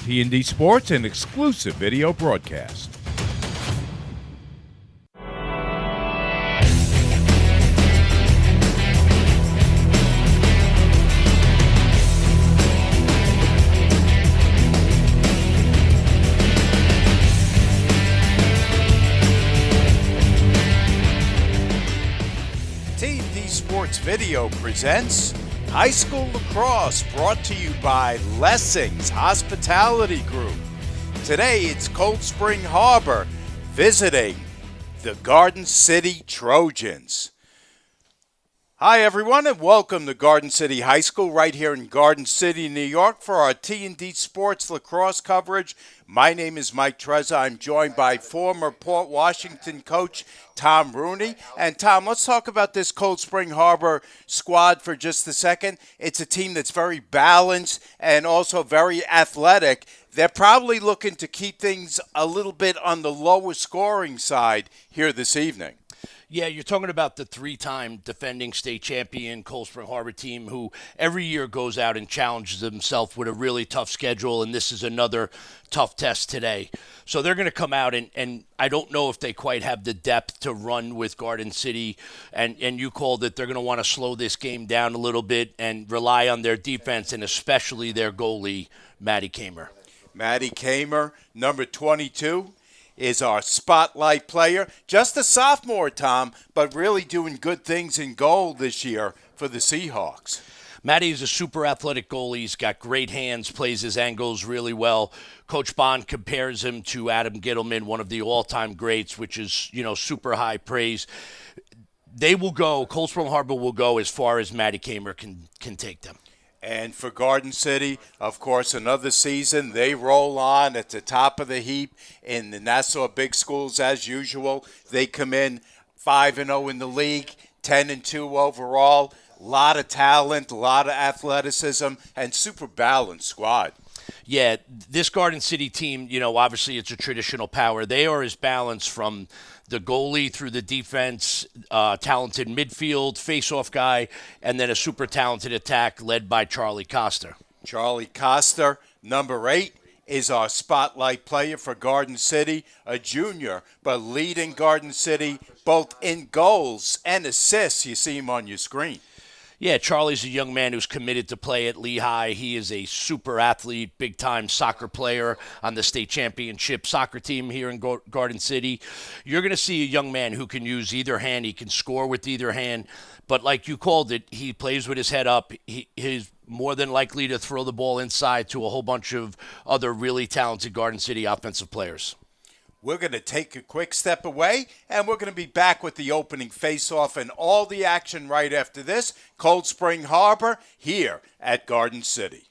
T&D Sports, an exclusive video broadcast. T&D Sports Video presents High School Lacrosse, brought to you by Lessings Hospitality Group. Today it's Cold Spring Harbor visiting the Garden City Trojans. Hi everyone, and welcome to Garden City High School right here in Garden City, New York for our T&D Sports Lacrosse coverage. My name is Mike Trezza. I'm joined by former Port Washington coach Tom Rooney. And Tom, let's talk about this Cold Spring Harbor squad for just a second. It's a team that's very balanced and also very athletic. They're probably looking to keep things a little bit on the lower scoring side here this evening. Yeah, you're talking about the three-time defending state champion Cold Spring Harbor team who every year goes out and challenges themselves with a really tough schedule, and this is another tough test today. So they're going to come out, and I don't know if they quite have the depth to run with Garden City, and you called it, they're going to want to slow this game down a little bit and rely on their defense and especially their goalie, Maddie Kamer. Maddie Kamer, number 22. Is our spotlight player. Just a sophomore, Tom, but really doing good things in goal this year for the Seahawks. Matty is a super athletic goalie. He's got great hands, plays his angles really well. Coach Bond compares him to Adam Gittleman, one of the all-time greats, which is, super high praise. They will go, Cold Spring Harbor will go as far as Maddie Kamer can take them. And for Garden City, of course, another season. They roll on at the top of the heap in the Nassau Big Schools as usual. They come in 5-0 in the league, 10-2 overall. A lot of talent, a lot of athleticism, and super balanced squad. Yeah, this Garden City team, obviously it's a traditional power. They are as balanced from the goalie through the defense, talented midfield, face-off guy, and then a super talented attack led by Charlie Coster. Charlie Coster, number 8, is our spotlight player for Garden City, a junior, but leading Garden City both in goals and assists. You see him on your screen. Yeah, Charlie's a young man who's committed to play at Lehigh. He is a super athlete, big-time soccer player on the state championship soccer team here in Garden City. You're going to see a young man who can use either hand. He can score with either hand. But like you called it, he plays with his head up. He's more than likely to throw the ball inside to a whole bunch of other really talented Garden City offensive players. We're going to take a quick step away, and we're going to be back with the opening face-off and all the action right after this. Cold Spring Harbor here at Garden City.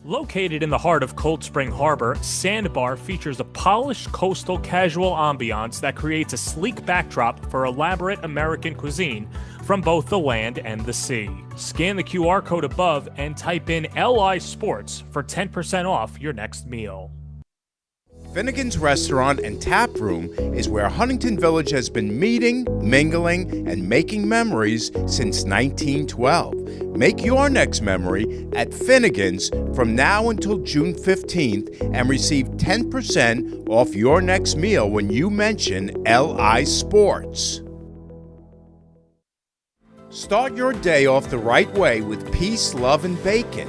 Located in the heart of Cold Spring Harbor, Sandbar features a polished coastal casual ambiance that creates a sleek backdrop for elaborate American cuisine from both the land and the sea. Scan the QR code above and type in LI Sports for 10% off your next meal. Finnegan's Restaurant and Tap Room is where Huntington Village has been meeting, mingling, and making memories since 1912. Make your next memory at Finnegan's from now until June 15th and receive 10% off your next meal when you mention LI Sports. Start your day off the right way with Peace, Love, and Bacon.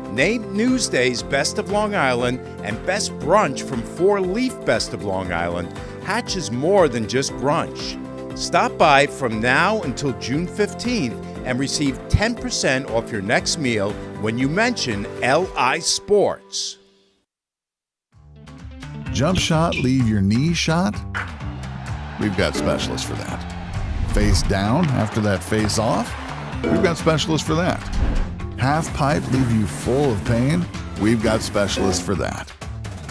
Named Newsday's Best of Long Island and Best Brunch from 4 Leaf Best of Long Island, Hatch is more than just brunch. Stop by from now until June 15th and receive 10% off your next meal when you mention LI Sports. Jump shot, leave your knee shot? We've got specialists for that. Face down after that face off? We've got specialists for that. Half pipe leave you full of pain? We've got specialists for that.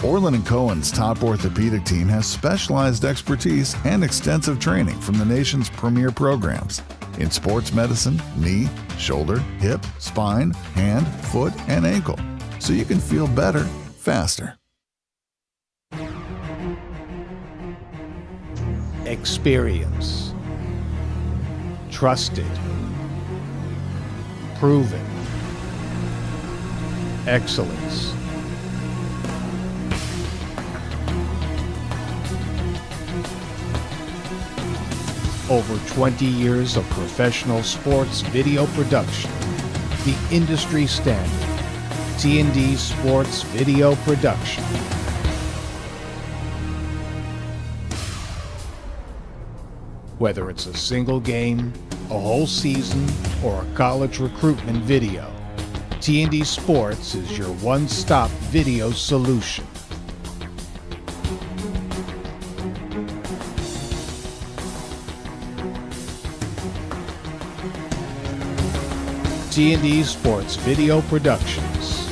Orland & Cohen's top orthopedic team has specialized expertise and extensive training from the nation's premier programs in sports medicine, knee, shoulder, hip, spine, hand, foot, and ankle, so you can feel better, faster. Experience. Trusted. Proven. Excellence. Over 20 years of professional sports video production. The industry standard. T&D Sports Video Production. Whether it's a single game, a whole season, or a college recruitment video, T&D Sports is your one-stop video solution. T&D Sports Video Productions.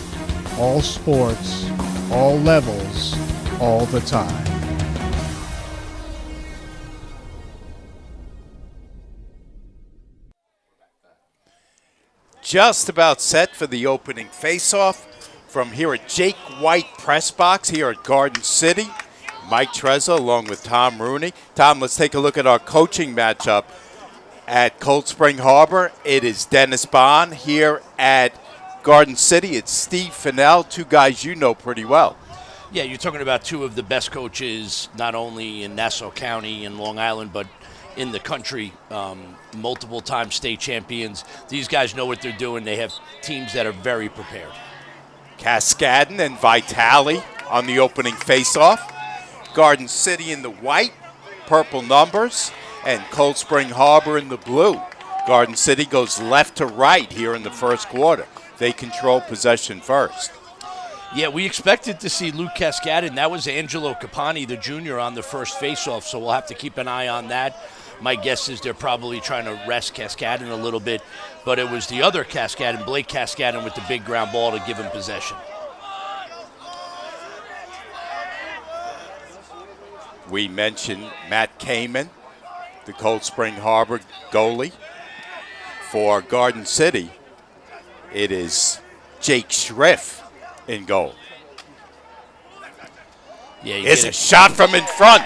All sports, all levels, all the time. Just about set for the opening face-off from here at Jake White Press Box here at Garden City. Mike Trezza along with Tom Rooney. Tom, let's take a look at our coaching matchup at Cold Spring Harbor. It is Dennis Bond. Here at Garden City, it's Steve Fennell, two guys you know pretty well. Yeah, you're talking about two of the best coaches, not only in Nassau County and Long Island, but in the country, multiple-time state champions. These guys know what they're doing. They have teams that are very prepared. Cascadon and Vitale on the opening face-off. Garden City in the white, purple numbers, and Cold Spring Harbor in the blue. Garden City goes left to right here in the first quarter. They control possession first. Yeah, we expected to see Luke Cascadon. That was Angelo Capani, the junior, on the first faceoff, so we'll have to keep an eye on that. My guess is they're probably trying to rest Cascadon a little bit, but it was the other Cascadon, Blake Cascadon, with the big ground ball to give him possession. We mentioned Matt Kamen, the Cold Spring Harbor goalie. For Garden City, it is Jake Schriff in goal. Yeah, Here's a shot from in front.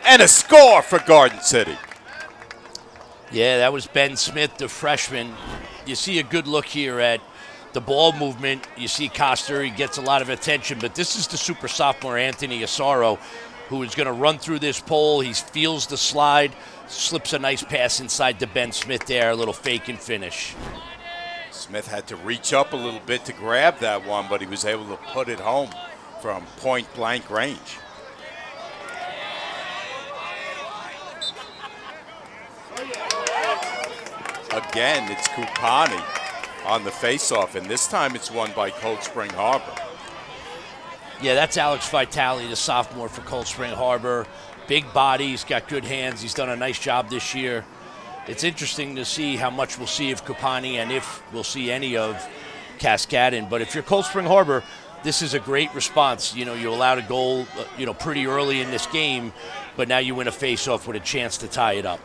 And a score for Garden City. Yeah, that was Ben Smith, the freshman. You see a good look here at the ball movement. You see Coster, he gets a lot of attention, but this is the super sophomore Anthony Asaro, who is going to run through this pole. He feels the slide, slips a nice pass inside to Ben Smith there, a little fake and finish. Smith had to reach up a little bit to grab that one, but he was able to put it home from point blank range. Again, it's Kupani on the faceoff, and this time it's won by Cold Spring Harbor. Yeah, that's Alex Vitale, the sophomore for Cold Spring Harbor. Big body, he's got good hands. He's done a nice job this year. It's interesting to see how much we'll see of Kupani and if we'll see any of Cascadon. But if you're Cold Spring Harbor, this is a great response. You know, you allowed a goal, pretty early in this game, but now you win a faceoff with a chance to tie it up.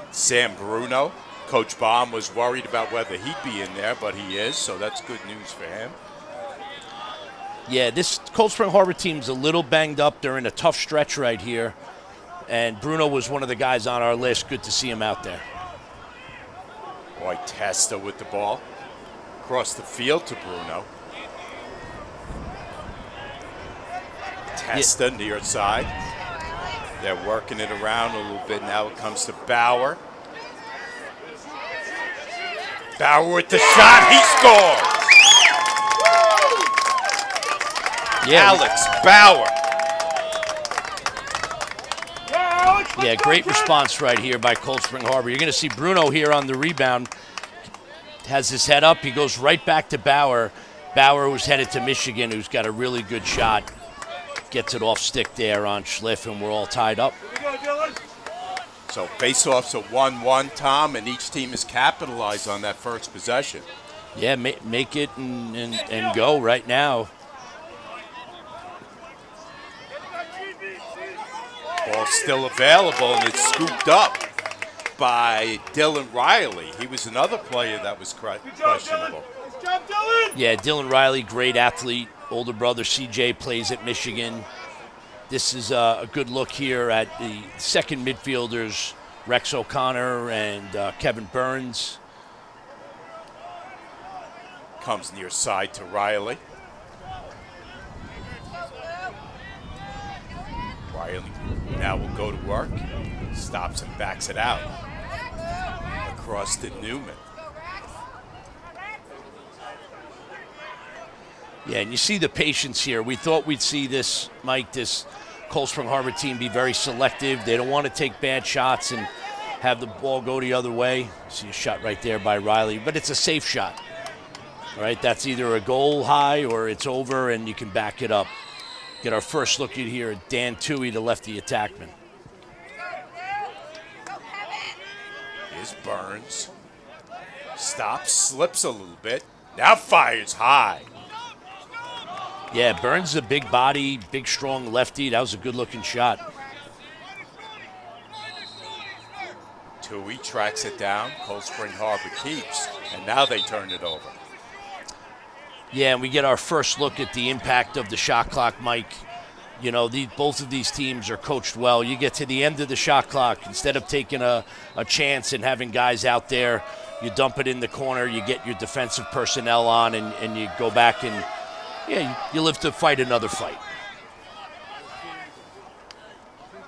Sam Bruno. Coach Baum was worried about whether he'd be in there, but he is, so that's good news for him. Yeah, this Cold Spring Harbor team's a little banged up. They're in a tough stretch right here. And Bruno was one of the guys on our list. Good to see him out there. Boy, Testa with the ball. Across the field to Bruno. Testa near side. They're working it around a little bit. Now it comes to Bauer. Bauer with the shot. He scores. Yeah. Alex Bauer. Yeah, great response right here by Cold Spring Harbor. You're going to see Bruno here on the rebound. Has his head up. He goes right back to Bauer. Bauer was headed to Michigan, who's got a really good shot. Gets it off stick there on Schliff, and we're all tied up. So face-offs a 1-1, Tom, and each team is capitalized on that first possession. Yeah, make it and go right now. Ball still available, and it's scooped up by Dylan Riley. He was another player that was questionable. Yeah, Dylan Riley, great athlete. Older brother CJ plays at Michigan. This is a good look here at the second midfielders, Rex O'Connor and Kevin Burns. Comes near side to Riley. Riley now will go to work. Stops and backs it out. Across to Newman. Yeah, and you see the patience here. We thought we'd see this, Mike, this Cold Spring Harbor team be very selective. They don't want to take bad shots and have the ball go the other way. See a shot right there by Riley, but it's a safe shot. All right, that's either a goal high or it's over and you can back it up. Get our first look at here at Dan Toohey, the lefty attackman. Here's Burns. Stops, slips a little bit. Now fires high. Yeah, Burns is a big body, big, strong lefty. That was a good-looking shot. Toohey tracks it down. Cold Spring Harbor keeps, and now they turn it over. Yeah, and we get our first look at the impact of the shot clock, Mike. You know, both of these teams are coached well. You get to the end of the shot clock, instead of taking a chance and having guys out there, you dump it in the corner, you get your defensive personnel on, and you go back and, yeah, you live to fight another fight.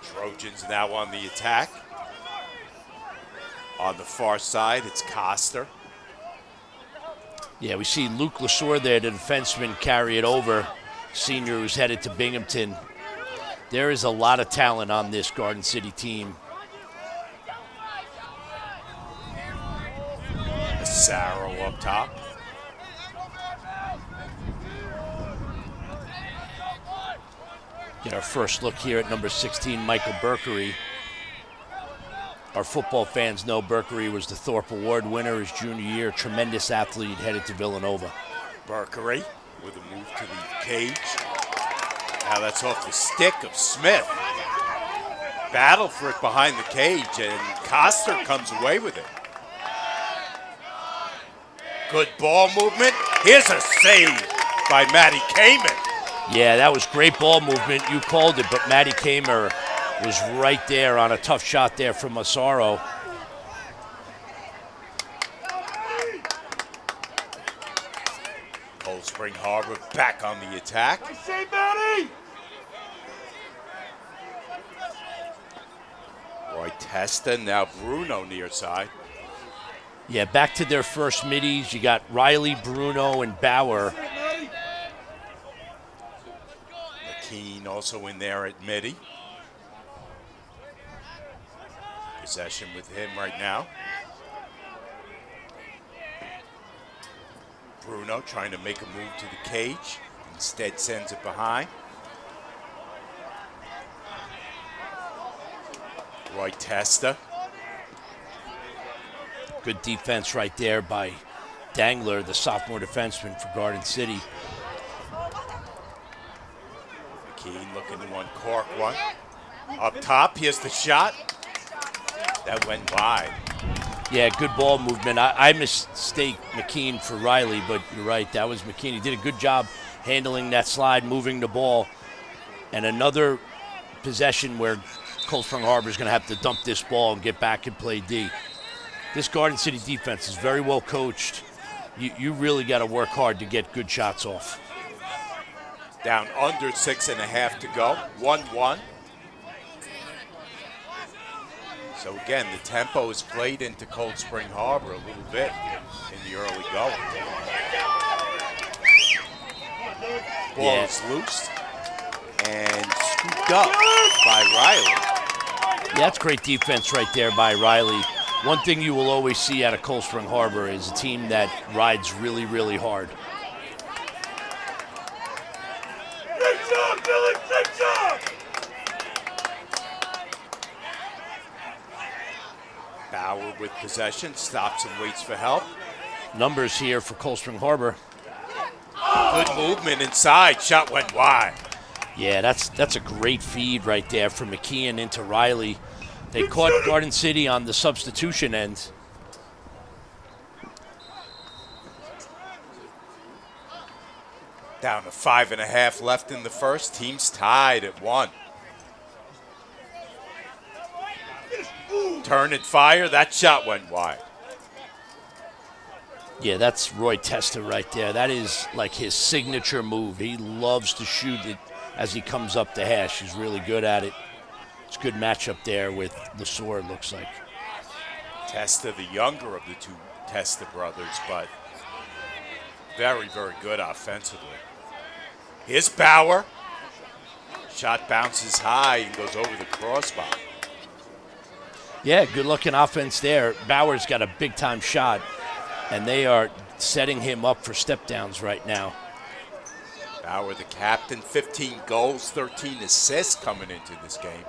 Trojans now on the attack. On the far side, it's Coster. Yeah, we see Luke Lesueur there, the defenseman, carry it over. Senior who's headed to Binghamton. There is a lot of talent on this Garden City team. Sarro up top. Get our first look here at number 16, Michael Berkery. Our football fans know Berkery was the Thorpe Award winner his junior year. Tremendous athlete, headed to Villanova. Berkery with a move to the cage. Now that's off the stick of Smith. Battle for it behind the cage, and Coster comes away with it. Good ball movement. Here's a save by Matty Kamen. Yeah, that was great ball movement. You called it, but Matty Kamer was right there on a tough shot there from Massaro. Cold Spring Harbor back on the attack. Roy Testa, now Bruno near side. Yeah, back to their first middies. You got Riley, Bruno, and Bauer. McKean also in there at midi. Possession with him right now. Bruno trying to make a move to the cage. Instead sends it behind. Roy Testa. Good defense right there by Dangler, the sophomore defenseman for Garden City. McKean looking to uncork one. Up top, here's the shot. That went by. Yeah, good ball movement. I mistake McKean for Riley, but you're right, that was McKean. He did a good job handling that slide, moving the ball. And another possession where Cold Spring Harbor is going to have to dump this ball and get back and play D. This Garden City defense is very well coached. You really got to work hard to get good shots off. Down under 6.5 to go. 1-1. So again, the tempo is played into Cold Spring Harbor a little bit in the early going. Ball is loose and scooped up by Riley. Yeah, that's great defense right there by Riley. One thing you will always see out of Cold Spring Harbor is a team that rides really, really hard. Great job, Billy! Great job! Bauer with possession, stops and waits for help. Numbers here for Cold Spring Harbor. Good movement inside, shot went wide. Yeah, that's a great feed right there from McKean into Riley. They caught Garden City on the substitution end. Down to 5.5 left in the first. Team's tied at 1. Turn and fire. That shot went wide. Yeah, that's Roy Testa right there. That is like his signature move. He loves to shoot it as he comes up the hash. He's really good at it. It's a good matchup there with Lesor, it looks like. Testa, the younger of the two Testa brothers, but very, very good offensively. Here's Bauer. Shot bounces high and goes over the crossbar. Yeah, good-looking offense there. Bauer's got a big-time shot, and they are setting him up for step-downs right now. Bauer, the captain, 15 goals, 13 assists coming into this game.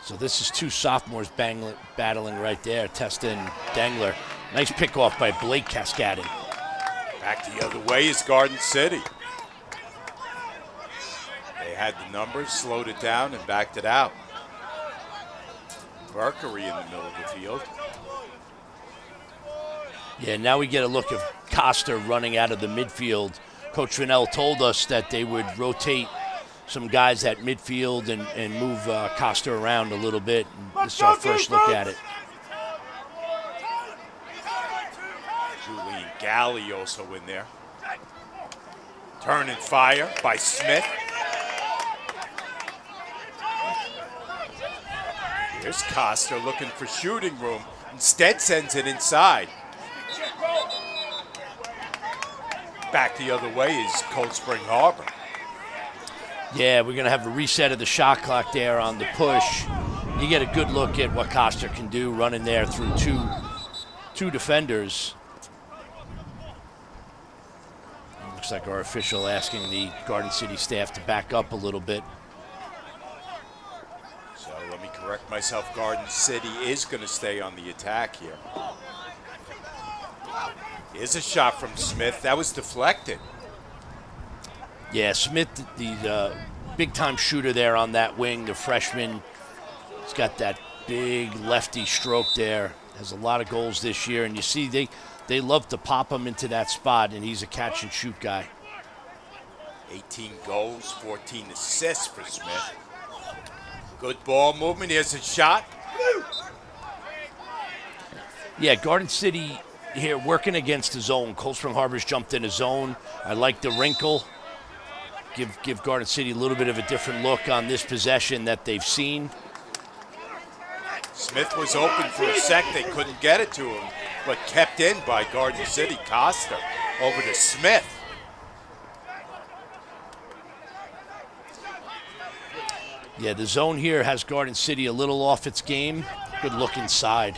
So this is two sophomores battling right there, Testa and Dengler. Nice pick off by Blake Cascading. Back the other way is Garden City. They had the numbers, slowed it down, and backed it out. Mercury in the middle of the field. Yeah, now we get a look of Costa running out of the midfield. Coach Vanell told us that they would rotate some guys at midfield and move Costa around a little bit. And this is our first look at it. Julian Galley also in there. Turn and fire by Smith. Here's Costa looking for shooting room. Instead sends it inside. Back the other way is Cold Spring Harbor. Yeah, we're going to have a reset of the shot clock there on the push. You get a good look at what Costa can do running there through two defenders. Looks like our official asking the Garden City staff to back up a little bit. So let me correct myself. Garden City is going to stay on the attack here. Here's a shot from Smith. That was deflected. Yeah, Smith, the big-time shooter there on that wing, the freshman. He's got that big lefty stroke there. Has a lot of goals this year, and you see they love to pop him into that spot, and he's a catch-and-shoot guy. 18 goals, 14 assists for Smith. Good ball movement. Here's a shot. Yeah, Garden City here working against the zone. Cold Spring Harbor's jumped in a zone. I like the wrinkle. Give Garden City a little bit of a different look on this possession that they've seen. Smith was open for a sec. They couldn't get it to him, but kept in by Garden City. Costa over to Smith. Yeah, the zone here has Garden City a little off its game. Good look inside.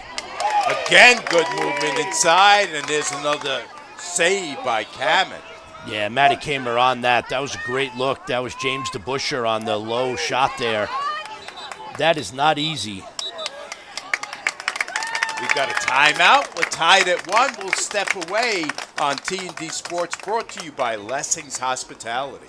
Again, good movement inside, and there's another save by Kamen. Yeah, Matty Kamer on that. That was a great look. That was James DeBuscher on the low shot there. That is not easy. We've got a timeout. We're tied at 1. We'll step away on T&D Sports, brought to you by Lessings Hospitality.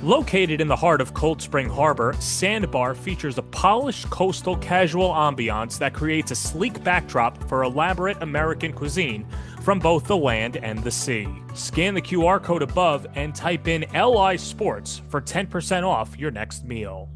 Located in the heart of Cold Spring Harbor, Sandbar features a polished coastal casual ambiance that creates a sleek backdrop for elaborate American cuisine from both the land and the sea. Scan the QR code above and type in LI Sports for 10% off your next meal.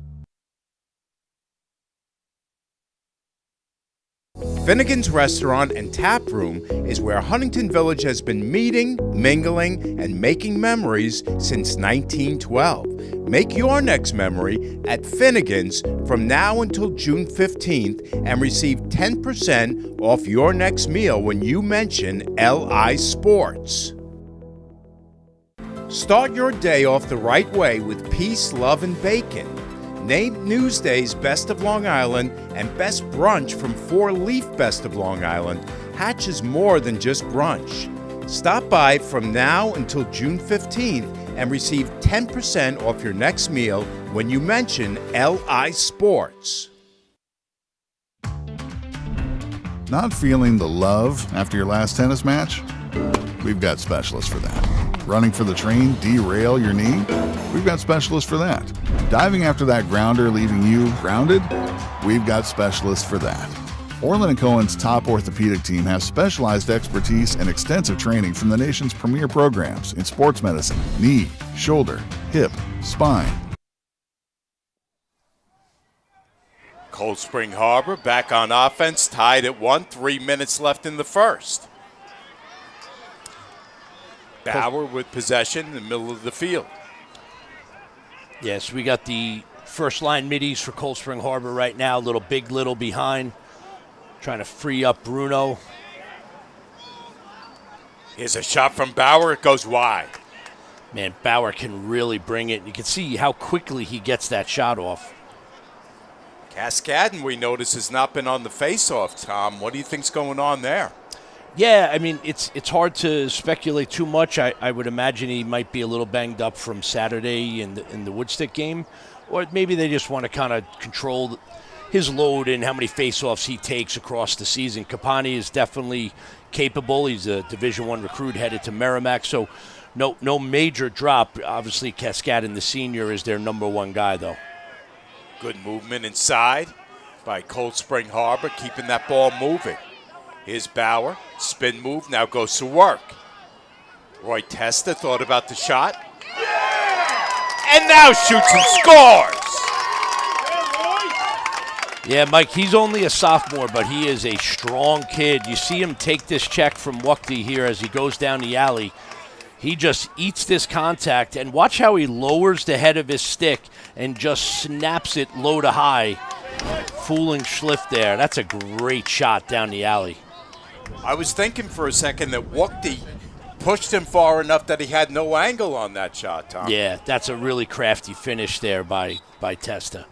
Finnegan's Restaurant and Tap Room is where Huntington Village has been meeting, mingling, and making memories since 1912. Make your next memory at Finnegan's from now until June 15th and receive 10% off your next meal when you mention LI Sports. Start your day off the right way with peace, love, and bacon. Named Newsday's Best of Long Island and Best Brunch from 4-Leaf Best of Long Island, Hatch is more than just brunch. Stop by from now until June 15th and receive 10% off your next meal when you mention LI Sports. Not feeling the love after your last tennis match? We've got specialists for that. Running for the train, derail your knee? We've got specialists for that. Diving after that grounder leaving you grounded? We've got specialists for that. Orland & Cohen's top orthopedic team has specialized expertise and extensive training from the nation's premier programs in sports medicine, knee, shoulder, hip, spine. Cold Spring Harbor back on offense, tied at 1, 3 minutes left in the first. Bauer with possession in the middle of the field. Yes, we got the first line middies for Cold Spring Harbor right now. Little big, little behind. Trying to free up Bruno. Here's a shot from Bauer. It goes wide. Man, Bauer can really bring it. You can see how quickly he gets that shot off. Cascadin, we notice, has not been on the face-off, Tom. What do you think's going on there? Yeah, I mean, it's hard to speculate too much. I would imagine he might be a little banged up from Saturday in the Woodstick game. Or maybe they just want to kind of control his load and how many face-offs he takes across the season. Capani is definitely capable. He's a Division I recruit headed to Merrimack, so no major drop. Obviously, Cascadin, the senior, is their number one guy, though. Good movement inside by Cold Spring Harbor, keeping that ball moving. Here's Bauer. Spin move, now goes to work. Roy Testa thought about the shot. And now shoots and scores! Yeah, Mike, he's only a sophomore, but he is a strong kid. You see him take this check from Wuchty here as he goes down the alley. He just eats this contact, and watch how he lowers the head of his stick and just snaps it low to high. Fooling Schliff there. That's a great shot down the alley. I was thinking for a second that Wuchty pushed him far enough that he had no angle on that shot, Tom. Yeah, that's a really crafty finish there by Testa.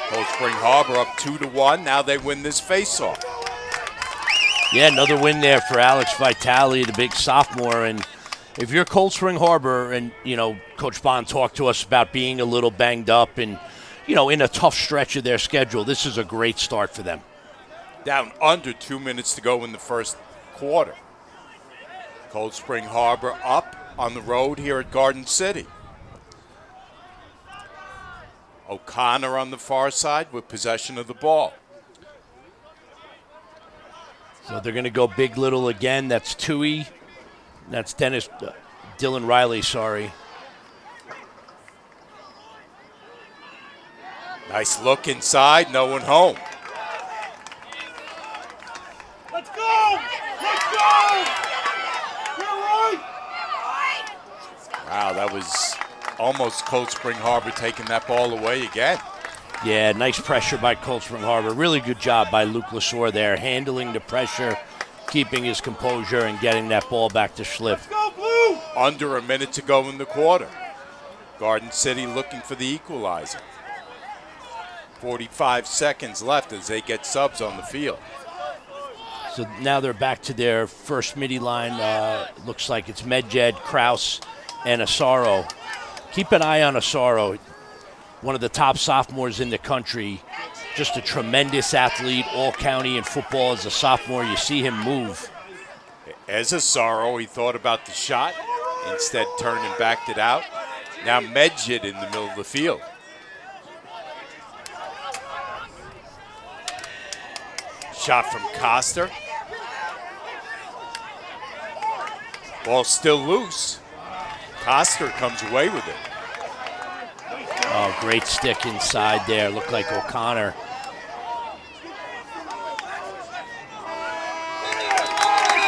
Cold Spring Harbor up 2-1. Now they win this faceoff. Yeah, another win there for Alex Vitale, the big sophomore. And if you're Cold Spring Harbor, and, you know, Coach Bond talked to us about being a little banged up and, you know, in a tough stretch of their schedule, this is a great start for them. Down under 2 minutes to go in the first quarter. Cold Spring Harbor up on the road here at Garden City. O'Connor on the far side with possession of the ball. So they're going to go big little again. That's Tui. That's Dylan Riley, sorry. Nice look inside, no one home. Let's go! Let's go! You're right! Wow, that was almost Cold Spring Harbor taking that ball away again. Yeah, nice pressure by Cold Spring Harbor. Really good job by Luke Lesor there, handling the pressure, keeping his composure, and getting that ball back to Schliff. Let's go, Blue! Under a minute to go in the quarter. Garden City looking for the equalizer. 45 seconds left as they get subs on the field. So now they're back to their first midi line. Looks like it's Medjed, Kraus, and Asaro. Keep an eye on Asaro, one of the top sophomores in the country. Just a tremendous athlete, all-county in football as a sophomore. You see him move. As Asaro, he thought about the shot, instead turned and backed it out. Now Medjid in the middle of the field. Shot from Coster. Ball still loose. Coster comes away with it. Oh, great stick inside there. Looked like O'Connor.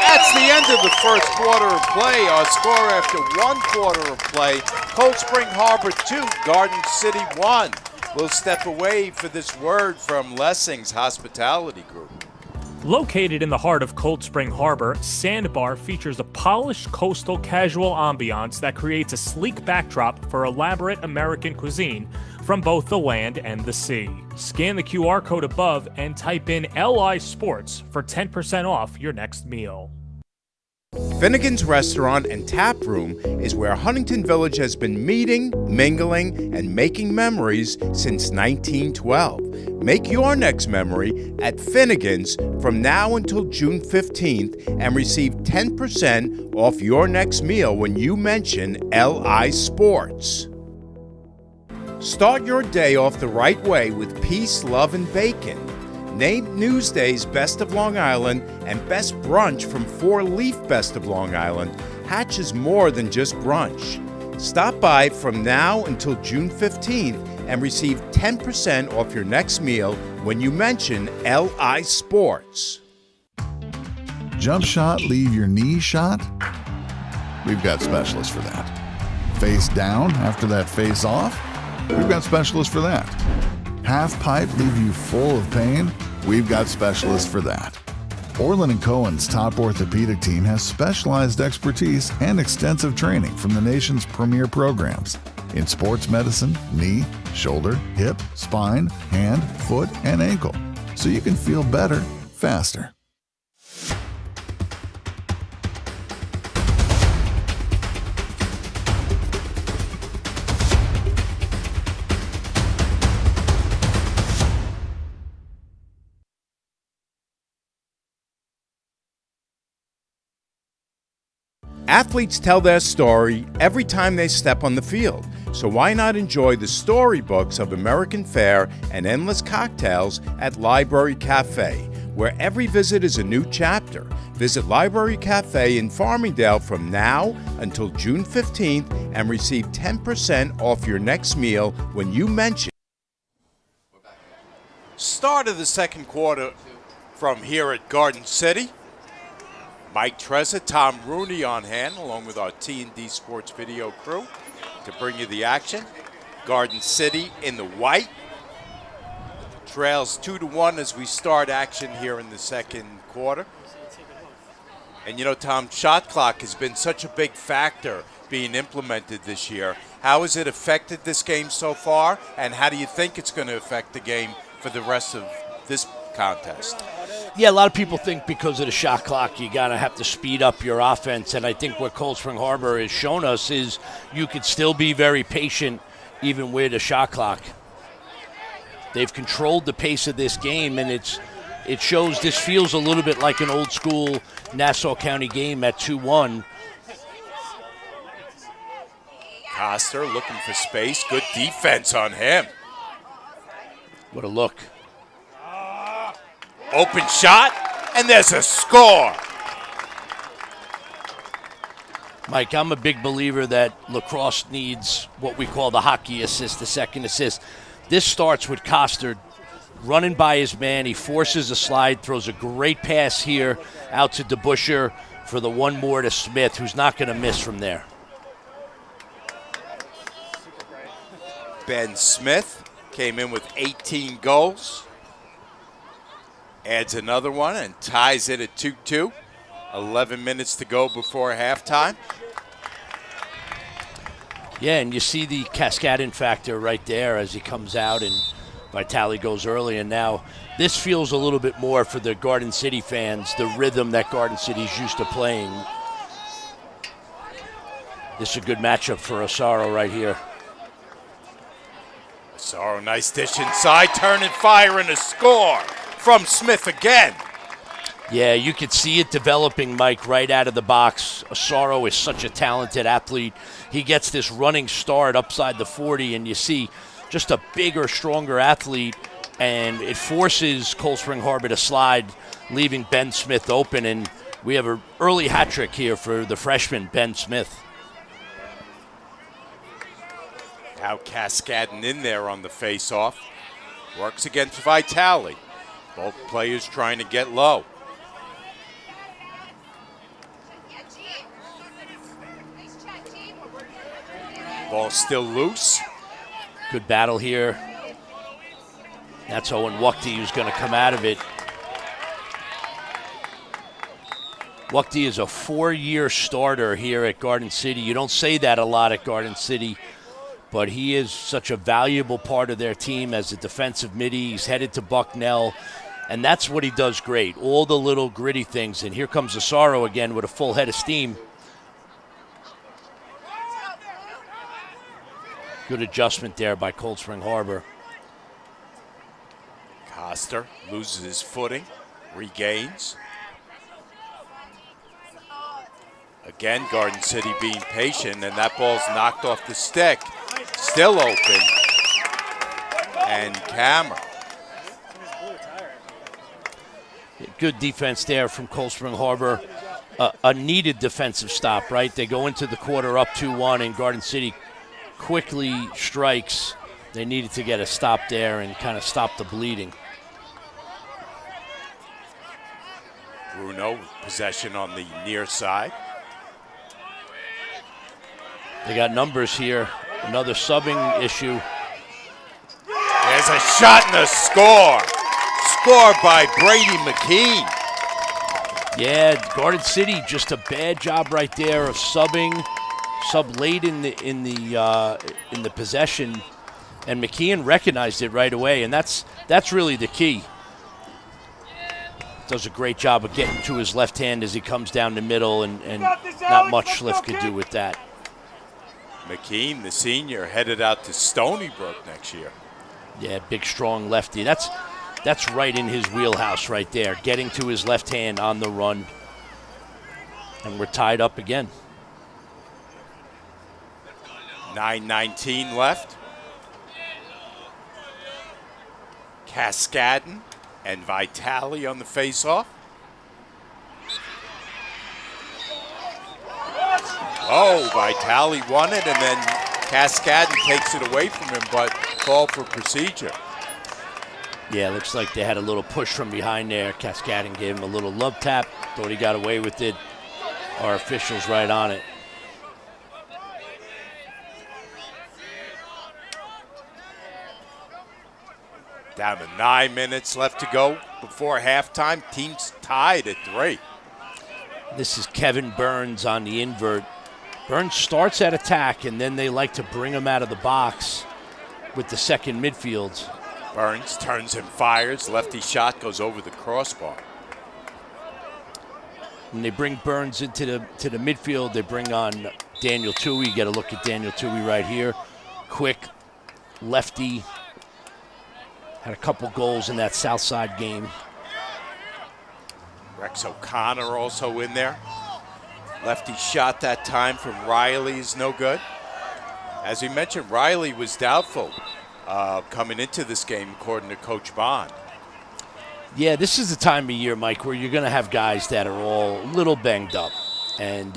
That's the end of the first quarter of play. Our score after 1 quarter of play, Cold Spring Harbor 2, Garden City 1. We'll step away for this word from Lessings Hospitality Group. Located in the heart of Cold Spring Harbor, Sandbar features a polished coastal casual ambiance that creates a sleek backdrop for elaborate American cuisine from both the land and the sea. Scan the QR code above and type in LI Sports for 10% off your next meal. Finnegan's Restaurant and Tap Room is where Huntington Village has been meeting, mingling, and making memories since 1912. Make your next memory at Finnegan's from now until June 15th and receive 10% off your next meal when you mention LI Sports. Start your day off the right way with peace, love, and bacon. Named Newsday's Best of Long Island and Best Brunch from 4-Leaf Best of Long Island, Hatch is more than just brunch. Stop by from now until June 15th and receive 10% off your next meal when you mention LI Sports. Jump shot, leave your knee shot? We've got specialists for that. Face down after that face off? We've got specialists for that. Half pipe leave you full of pain? We've got specialists for that. Orland & Cohen's top orthopedic team has specialized expertise and extensive training from the nation's premier programs in sports medicine, knee, shoulder, hip, spine, hand, foot, and ankle, so you can feel better, faster. Athletes tell their story every time they step on the field, so why not enjoy the storybooks of American fare and endless cocktails at Library Cafe, where every visit is a new chapter. Visit Library Cafe in Farmingdale from now until June 15th and receive 10% off your next meal when you mention. Start of the second quarter from here at Garden City. Mike Trezza, Tom Rooney on hand, along with our T&D Sports Video crew to bring you the action. Garden City in the white. Trails 2-1 as we start action here in the second quarter. And you know, Tom, shot clock has been such a big factor being implemented this year. How has it affected this game so far, and how do you think it's going to affect the game for the rest of this contest? Yeah, a lot of people think because of the shot clock, you gotta have to speed up your offense. And I think what Cold Spring Harbor has shown us is you could still be very patient even with a shot clock. They've controlled the pace of this game, and it shows this feels a little bit like an old school Nassau County game at 2-1. Coster looking for space. Good defense on him. What a look. Open shot, and there's a score. Mike, I'm a big believer that Lacrosse needs what we call the hockey assist, the second assist. This starts with Coster running by his man. He forces a slide, throws a great pass here out to DeBuscher for the one more to Smith, who's not going to miss from there. Ben Smith came in with 18 goals. Adds another one and ties it at 2-2. 11 minutes to go before halftime. Yeah, and you see the cascading factor right there as he comes out and Vitale goes early. And now this feels a little bit more for the Garden City fans, the rhythm that Garden City's used to playing. This is a good matchup for Osaro right here. Osaro, nice dish inside, turn and fire, and a score from Smith again. Yeah, you could see it developing, Mike, right out of the box. Osaro is such a talented athlete. He gets this running start upside the 40, and you see just a bigger, stronger athlete, and it forces Cold Spring Harbor to slide, leaving Ben Smith open, and we have an early hat trick here for the freshman, Ben Smith. Now cascading in there on the face-off. Works against Vitale. Both players trying to get low. Ball still loose. Good battle here. That's Owen Wuchty who's going to come out of it. Wuchty is a 4-year starter here at Garden City. You don't say that a lot at Garden City, but he is such a valuable part of their team as a defensive midi. He's headed to Bucknell. And that's what he does great, all the little gritty things. And here comes Osaro again with a full head of steam. Good adjustment there by Cold Spring Harbor. Coster loses his footing, regains. Again, Garden City being patient, and that ball's knocked off the stick. Still open. And Camera. Good defense there from Cold Spring Harbor. A needed defensive stop, right? They go into the quarter up 2-1, and Garden City quickly strikes. They needed to get a stop there and kind of stop the bleeding. Bruno, possession on the near side. They got numbers here. Another subbing issue. There's a shot and a score. Score by Brady McKean. Yeah, Garden City, just a bad job right there of subbing, sub late in the possession, and McKean recognized it right away, and that's really the key. Does a great job of getting to his left hand as he comes down the middle, and not much Schliff could do with that. McKean, the senior, headed out to Stony Brook next year. Yeah, big, strong lefty. That's right in his wheelhouse right there, getting to his left hand on the run. And we're tied up again. 9:19 left. Cascadden and Vitale on the face-off. Oh, Vitale won it, and then Cascadden takes it away from him, but called for procedure. Yeah, looks like they had a little push from behind there. Cascadden gave him a little love tap. Thought he got away with it. Our officials right on it. Down to 9 minutes left to go before halftime. Teams tied at 3. This is Kevin Burns on the invert. Burns starts at attack, and then they like to bring him out of the box with the second midfield. Burns turns and fires. Lefty shot goes over the crossbar. When they bring Burns into the midfield, they bring on Daniel Toohey. You get a look at Daniel Toohey right here. Quick, lefty. Had a couple goals in that Southside game. Rex O'Connor also in there. Lefty shot that time from Riley is no good. As we mentioned, Riley was doubtful coming into this game, according to Coach Bond. Yeah, this is the time of year, Mike, where you're going to have guys that are all a little banged up. And,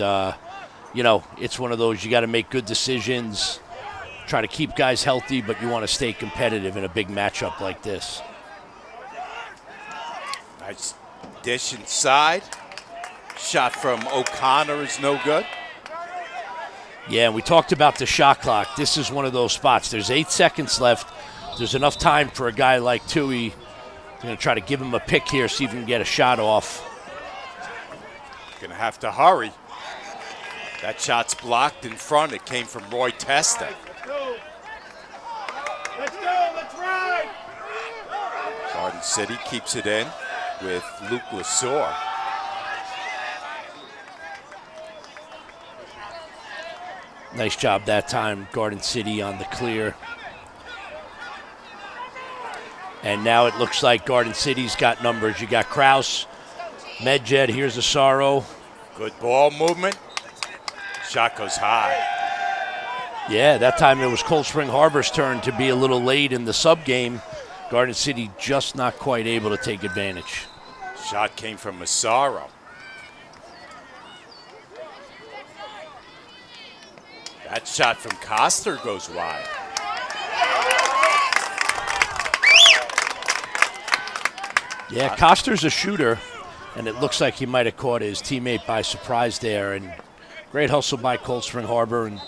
it's one of those, you got to make good decisions, try to keep guys healthy, but you want to stay competitive in a big matchup like this. Nice dish inside. Shot from O'Connor is no good. Yeah, and we talked about the shot clock. This is one of those spots. There's 8 seconds left. There's enough time for a guy like Toohey. Going to try to give him a pick here, see if he can get a shot off. Going to have to hurry. That shot's blocked in front. It came from Roy Testa. Let's go, let's ride! Garden City keeps it in with Luke Lesueur. Nice job that time, Garden City on the clear. And now it looks like Garden City's got numbers. You got Kraus, Medjed, here's Asaro. Good ball movement. Shot goes high. Yeah, that time it was Cold Spring Harbor's turn to be a little late in the sub game. Garden City just not quite able to take advantage. Shot came from Asaro. That shot from Coster goes wide. Yeah, Coster's a shooter, and it looks like he might have caught his teammate by surprise there. And great hustle by Cold Spring Harbor. And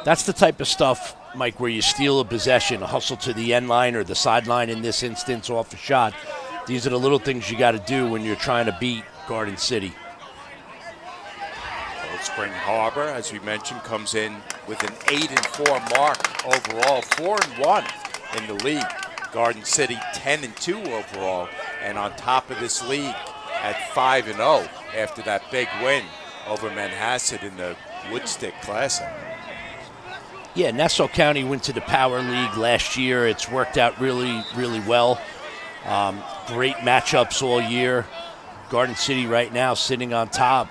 that's the type of stuff, Mike, where you steal a possession, a hustle to the end line or the sideline in this instance off a shot. These are the little things you got to do when you're trying to beat Garden City. Cold Spring Harbor, as we mentioned, comes in with an 8-4 mark overall, 4-1 in the league. Garden City 10-2 overall, and on top of this league at 5-0 after that big win over Manhasset in the Woodstick Classic. Yeah, Nassau County went to the Power League last year. It's worked out really, really well. Great matchups all year. Garden City right now sitting on top.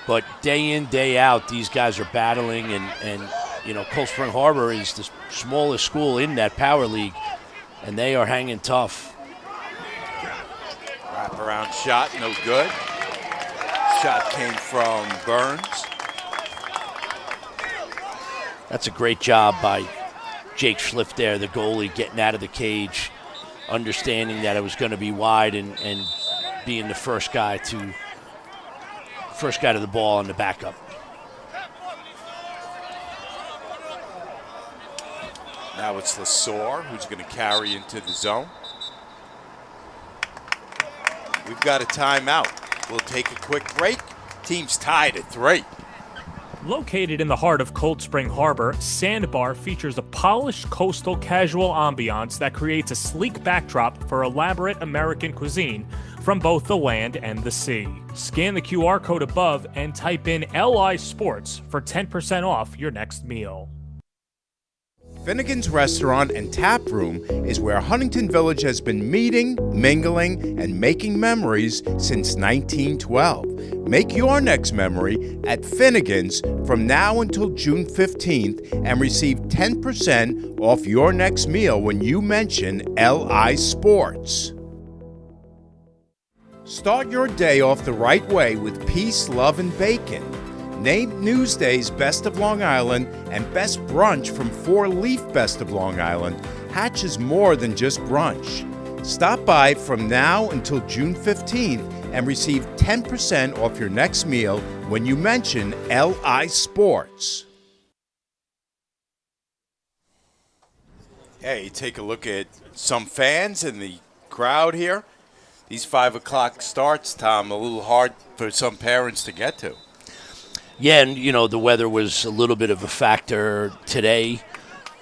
But day in, day out, these guys are battling, and Cold Spring Harbor is the smallest school in that Power League, and they are hanging tough. Wraparound shot, no good. Shot came from Burns. That's a great job by Jake Schliff there, the goalie, getting out of the cage, understanding that it was going to be wide, and being the first guy to the ball on the backup. Now it's Lessors who's going to carry into the zone. We've got a timeout. We'll take a quick break. Team's tied at 3. Located in the heart of Cold Spring Harbor, Sandbar features a polished coastal casual ambiance that creates a sleek backdrop for elaborate American cuisine from both the land and the sea. Scan the QR code above and type in LI Sports for 10% off your next meal. Finnegan's Restaurant and Tap Room is where Huntington Village has been meeting, mingling, and making memories since 1912. Make your next memory at Finnegan's from now until June 15th and receive 10% off your next meal when you mention LI Sports. Start your day off the right way with peace, love, and bacon. Named Newsday's Best of Long Island and Best Brunch from 4-Leaf Best of Long Island, Hatch is more than just brunch. Stop by from now until June 15th and receive 10% off your next meal when you mention LI Sports. Hey, take a look at some fans in the crowd here. These 5 o'clock starts, Tom, a little hard for some parents to get to. Yeah, and, the weather was a little bit of a factor today.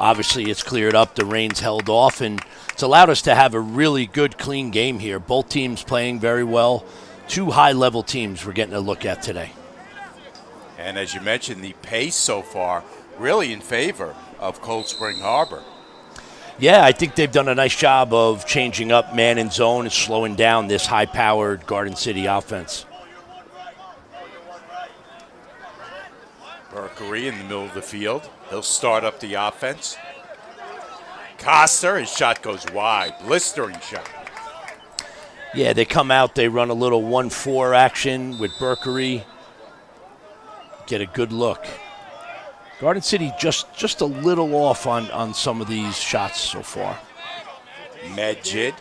Obviously, it's cleared up. The rain's held off, and it's allowed us to have a really good, clean game here. Both teams playing very well. 2 high-level teams we're getting a look at today. And as you mentioned, the pace so far really in favor of Cold Spring Harbor. Yeah, I think they've done a nice job of changing up man and zone and slowing down this high-powered Garden City offense. Berkery in the middle of the field. He'll start up the offense. Coster, his shot goes wide. Blistering shot. Yeah, they come out, they run a little 1-4 action with Berkery. Get a good look. Garden City just a little off on some of these shots so far. Medjid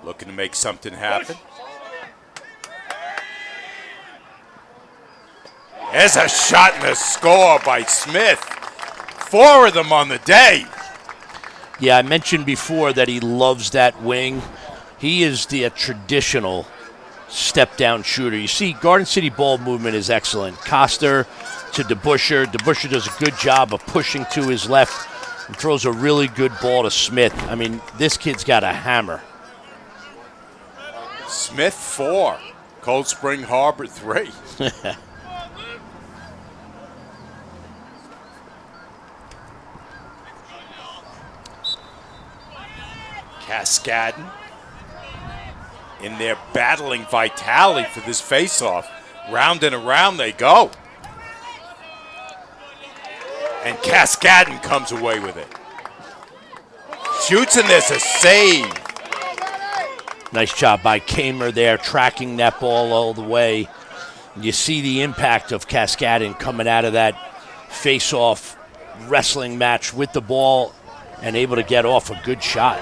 looking to make something happen. There's a shot and a score by Smith. 4 of them on the day. Yeah, I mentioned before that he loves that wing. He is the traditional step-down shooter. You see, Garden City ball movement is excellent. Coster to DeBuscher. DeBuscher does a good job of pushing to his left and throws a really good ball to Smith. I mean, this kid's got a hammer. Smith 4, Cold Spring Harbor 3. Cascadden in there battling vitality for this face-off. Round and around they go. And Cascadden comes away with it. Shoots and there's a save. Nice job by Kamer there, tracking that ball all the way. You see the impact of Cascadden coming out of that face-off wrestling match with the ball and able to get off a good shot.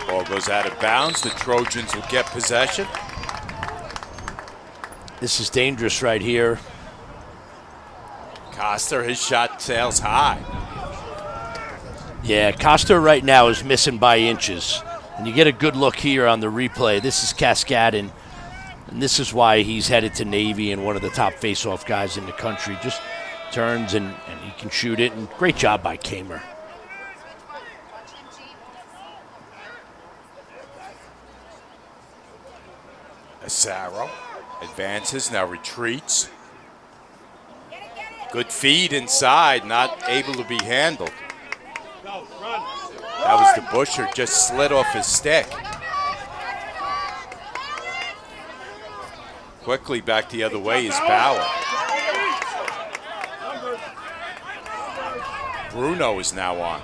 Ball goes out of bounds. The Trojans will get possession. This is dangerous right here. Coster, his shot sails high. Yeah, Coster right now is missing by inches. And you get a good look here on the replay. This is Cascadden, and this is why he's headed to Navy and one of the top face-off guys in the country. Just turns and he can shoot it, and great job by Kamer. Asaro advances, now retreats. Good feed inside, not able to be handled. That was DeBuscher, just slid off his stick. Quickly back the other way is Bauer. Bruno is now on.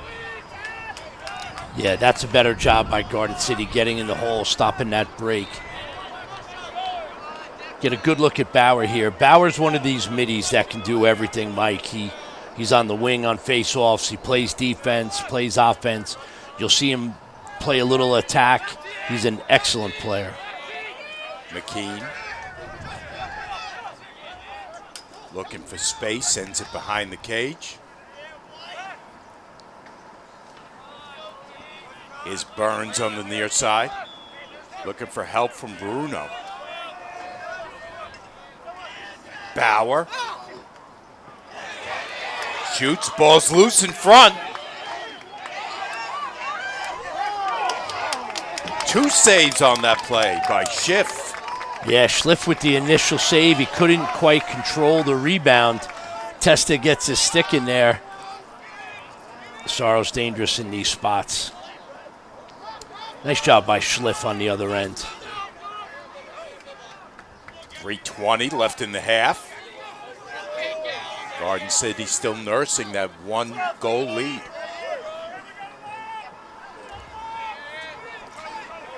Yeah, that's a better job by Garden City, getting in the hole, stopping that break. Get a good look at Bauer here. Bauer's one of these middies that can do everything, Mike. He's on the wing on face-offs. He plays defense, plays offense. You'll see him play a little attack. He's an excellent player. McKean Looking for space, sends it behind the cage. Is Burns on the near side. Looking for help from Bruno. Bauer. Shoots, ball's loose in front. Two saves on that play by Schiff. Yeah, Schliff with the initial save. He couldn't quite control the rebound. Testa gets his stick in there. Sorrow's dangerous in these spots. Nice job by Schliff on the other end. 3:20 left in the half. Garden City still nursing that 1-goal lead.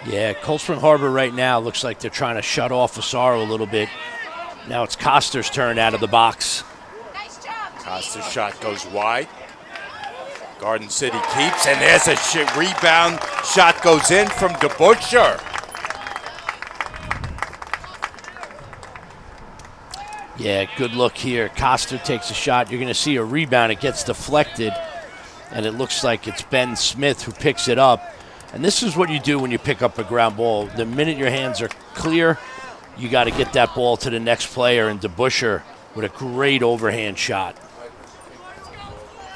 Yeah, Cold Spring Harbor right now looks like they're trying to shut off Asaro a little bit. Now it's Coster's turn out of the box. Coster's shot goes wide. Garden City keeps, and there's a rebound. Shot goes in from DeBuscher. Yeah, good look here. Coster takes a shot. You're going to see a rebound. It gets deflected, and it looks like it's Ben Smith who picks it up. And this is what you do when you pick up a ground ball. The minute your hands are clear, you got to get that ball to the next player, and DeBuscher with a great overhand shot.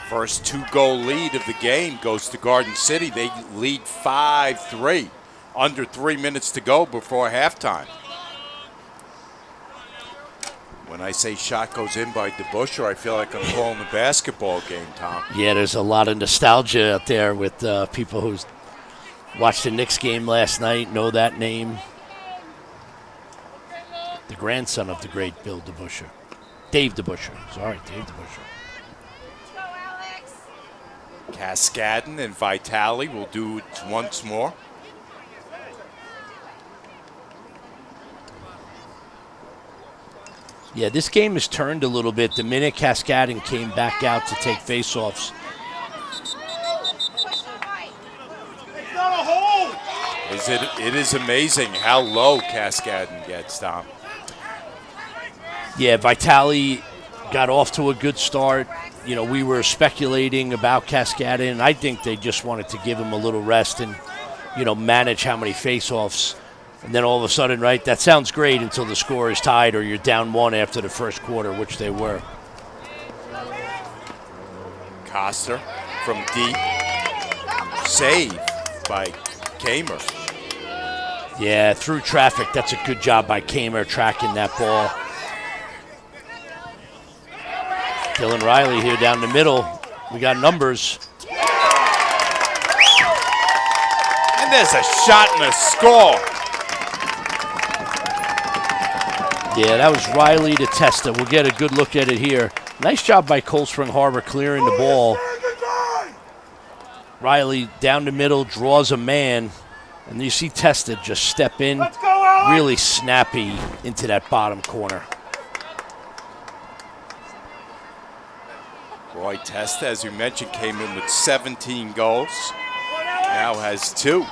First 2-goal lead of the game goes to Garden City. They lead 5-3. Under 3 minutes to go before halftime. When I say shot goes in by DeBuscher, I feel like I'm calling a basketball game, Tom. Yeah, there's a lot of nostalgia out there with people who watched the Knicks game last night, know that name. The grandson of the great Bill DeBuscher. Dave DeBuscher. Sorry, Dave DeBuscher. Cascadden and Vitale will do it once more. Yeah, this game has turned a little bit. The minute Cascadden came back out to take faceoffs. It is amazing how low Cascadden gets, Tom. Yeah, Vitale got off to a good start. You know, we were speculating about Cascadden, and I think they just wanted to give him a little rest and, you know, manage how many faceoffs. And then all of a sudden, right, that sounds great until the score is tied or you're down 1 after the first quarter, which they were. Coster from deep. Save by Kamer. Yeah, through traffic. That's a good job by Kamer tracking that ball. Dylan Riley here down the middle. We got numbers. And there's a shot and a score. Yeah, that was Riley to Testa. We'll get a good look at it here. Nice job by Cold Spring Harbor clearing the ball. Riley down the middle, draws a man. And you see Testa just step in, really snappy into that bottom corner. Roy Testa, as you mentioned, came in with 17 goals. Now has 2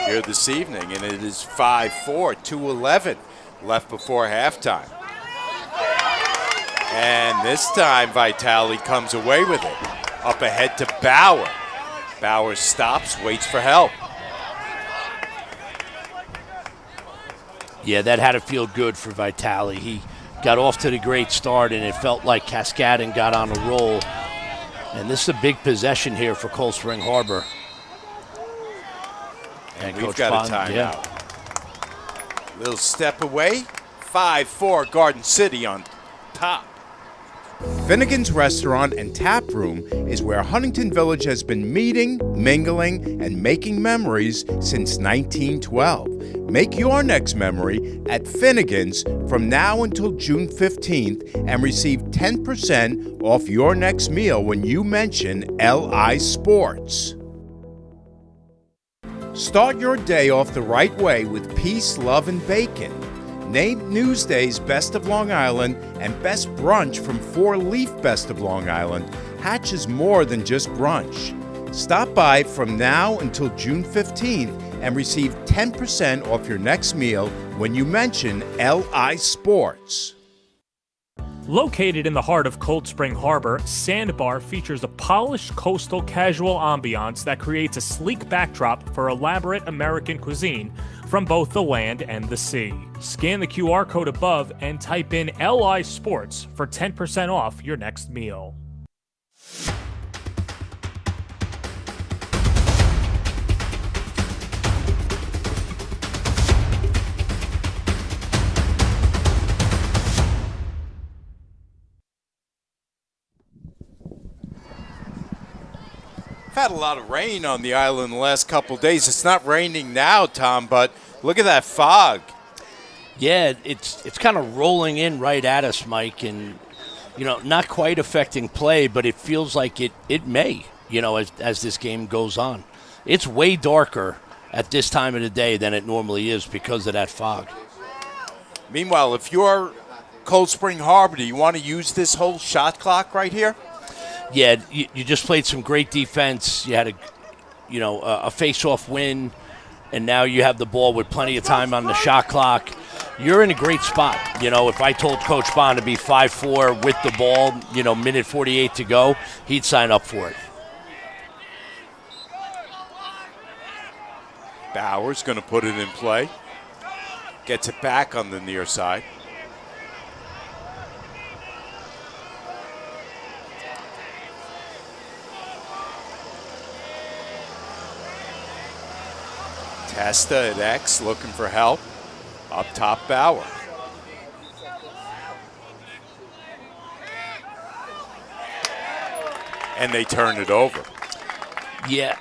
here this evening, and it is 5-4, 2:11 left before halftime. And this time, Vitale comes away with it. Up ahead to Bauer. Bauer stops, waits for help. Yeah, that had to feel good for Vitale. He got off to the great start, and it felt like Cascadden got on a roll. And this is a big possession here for Cold Spring Harbor. And we've got a timeout. Little step away. 5-4 Garden City on top. Finnegan's Restaurant and Tap Room is where Huntington Village has been meeting, mingling, and making memories since 1912. Make your next memory at Finnegan's from now until June 15th and receive 10% off your next meal when you mention LI Sports. Start your day off the right way with peace, love, and bacon. Named Newsday's Best of Long Island and Best Brunch from 4-Leaf Best of Long Island, Hatch is more than just brunch. Stop by from now until June 15th and receive 10% off your next meal when you mention LI Sports. Located in the heart of Cold Spring Harbor, Sandbar features a polished coastal casual ambiance that creates a sleek backdrop for elaborate American cuisine from both the land and the sea. Scan the QR code above and type in LI Sports for 10% off your next meal. Had a lot of rain on the island the last couple of days. It's not raining now, Tom, but look at that fog. Yeah, it's kind of rolling in right at us, Mike, and not quite affecting play, but it feels like it may, as this game goes on. It's way darker at this time of the day than it normally is because of that fog. Meanwhile, if you're Cold Spring Harbor, do you want to use this whole shot clock right here? Yeah, you just played some great defense. You had a face-off win, and now you have the ball with plenty of time on the shot clock. You're in a great spot. If I told Coach Bond to be 5-4 with the ball, minute 48 to go, he'd sign up for it. Bauer's going to put it in play. Gets it back on the near side. Testa at X looking for help. Up top, Bauer. And they turn it over. Yeah,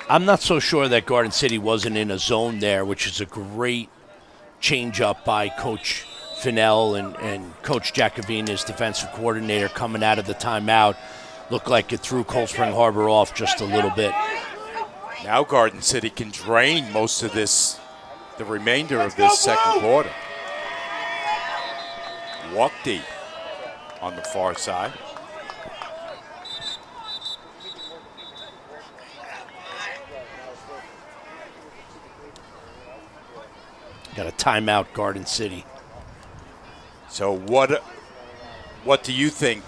I'm not so sure that Garden City wasn't in a zone there, which is a great change-up by Coach Fennell and Coach Jacobina's defensive coordinator coming out of the timeout. Looked like it threw Cold Spring Harbor off just a little bit. Now Garden City can drain most of this, the remainder of this second quarter. Wachty on the far side. Got a timeout, Garden City. So what do you think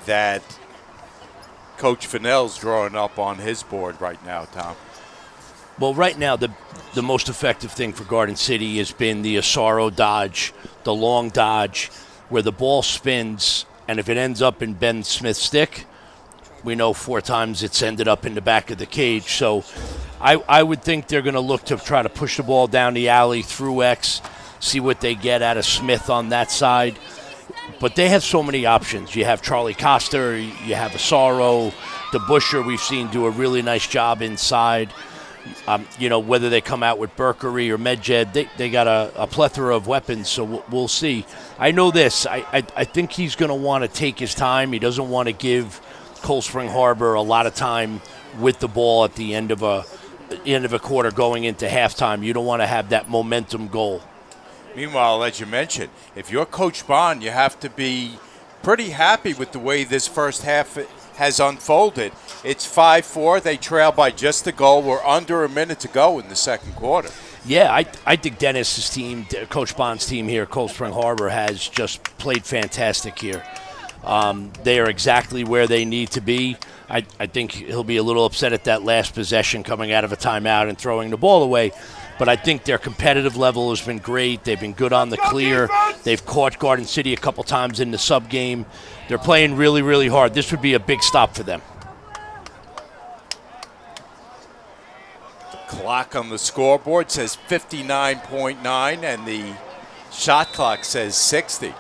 that Coach Fennell's drawing up on his board right now, Tom? Well, right now, the most effective thing for Garden City has been the Asaro dodge, the long dodge, where the ball spins, and if it ends up in Ben Smith's stick, we know 4 times it's ended up in the back of the cage. So I would think they're going to look to try to push the ball down the alley through X, see what they get out of Smith on that side. But they have so many options. You have Charlie Coster, you have Asaro, the Busher we've seen do a really nice job inside. Whether they come out with Berkery or Medjed, they got a plethora of weapons, so we'll see. I know this. I think he's going to want to take his time. He doesn't want to give Cold Spring Harbor a lot of time with the ball at the end of a quarter going into halftime. You don't want to have that momentum goal. Meanwhile, as you mentioned, if you're Coach Bond, you have to be pretty happy with the way this first half has unfolded. It's 5-4. They trail by just a goal. We're under a minute to go in the second quarter. Yeah, I think Dennis's team, Coach Bond's team here, Cold Spring Harbor, has just played fantastic here. They are exactly where they need to be. I think he'll be a little upset at that last possession coming out of a timeout and throwing the ball away. But I think their competitive level has been great. They've been good on the clear. They've caught Garden City a couple times in the sub game. They're playing really, really hard. This would be a big stop for them. Clock on the scoreboard says 59.9, and the shot clock says 60.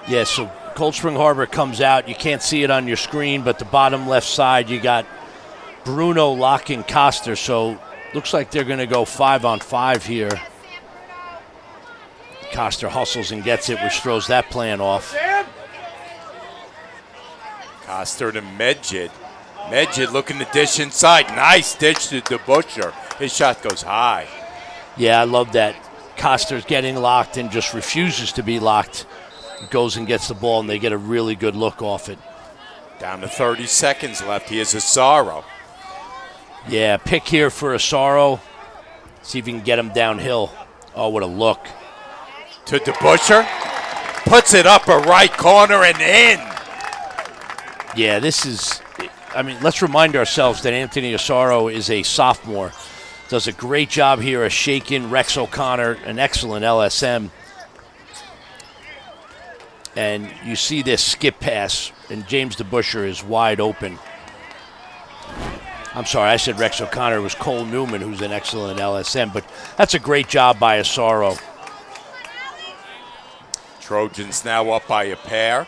Yeah, so Cold Spring Harbor comes out. You can't see it on your screen, but the bottom left side, you got Bruno locking Coster, so looks like they're going to go 5-on-5 here. Coster hustles and gets it, which throws that plan off. Coster to Medjed. Medjed looking to dish inside. Nice dish to the Butcher. His shot goes high. Yeah, I love that. Coster's getting locked and just refuses to be locked. Goes and gets the ball, and they get a really good look off it. Down to 30 seconds left. He has Asaro. Yeah, pick here for Asaro. See if you can get him downhill. Oh, what a look. To DeBuscher. Puts it up a right corner and in. Yeah, let's remind ourselves that Anthony Asaro is a sophomore. Does a great job here of shaking Rex O'Connor, an excellent LSM. And you see this skip pass, and James DeBuscher is wide open. I'm sorry, I said Rex O'Connor. It was Cole Newman, who's an excellent LSM, but that's a great job by Asaro. Trojans now up by a pair.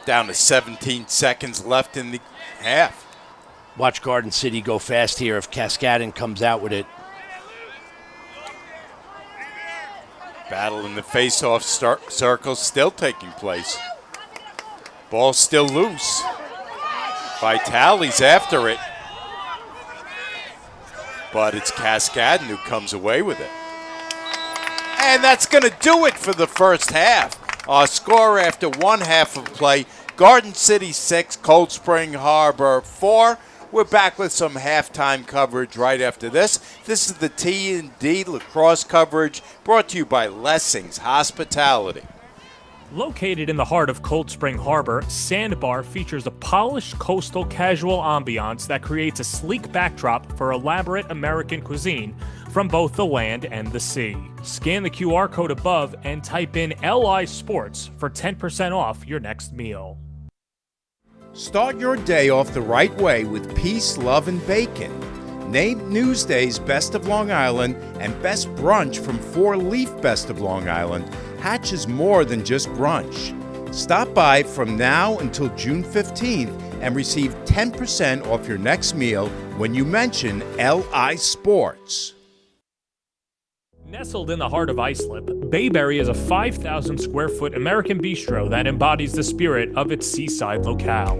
Down to 17 seconds left in the half. Watch Garden City go fast here if Cascadin comes out with it. Battle in the face-off circle still taking place. Ball still loose. Vitale's after it. But it's Cascadin who comes away with it. And that's going to do it for the first half. Our score after one half of play, Garden City 6, Cold Spring Harbor 4. We're back with some halftime coverage right after this. This is the T&D Lacrosse coverage brought to you by Lessings Hospitality. Located in the heart of Cold Spring Harbor, Sandbar features a polished coastal casual ambiance that creates a sleek backdrop for elaborate American cuisine from both the land and the sea. Scan the QR code above and type in LI Sports for 10% off your next meal. Start your day off the right way with peace, love, and bacon. Named Newsday's Best of Long Island and Best Brunch from 4-Leaf Best of Long Island, Hatch is more than just brunch. Stop by from now until June 15th and receive 10% off your next meal when you mention LI Sports. Nestled in the heart of Islip, Bayberry is a 5,000 square foot American bistro that embodies the spirit of its seaside locale.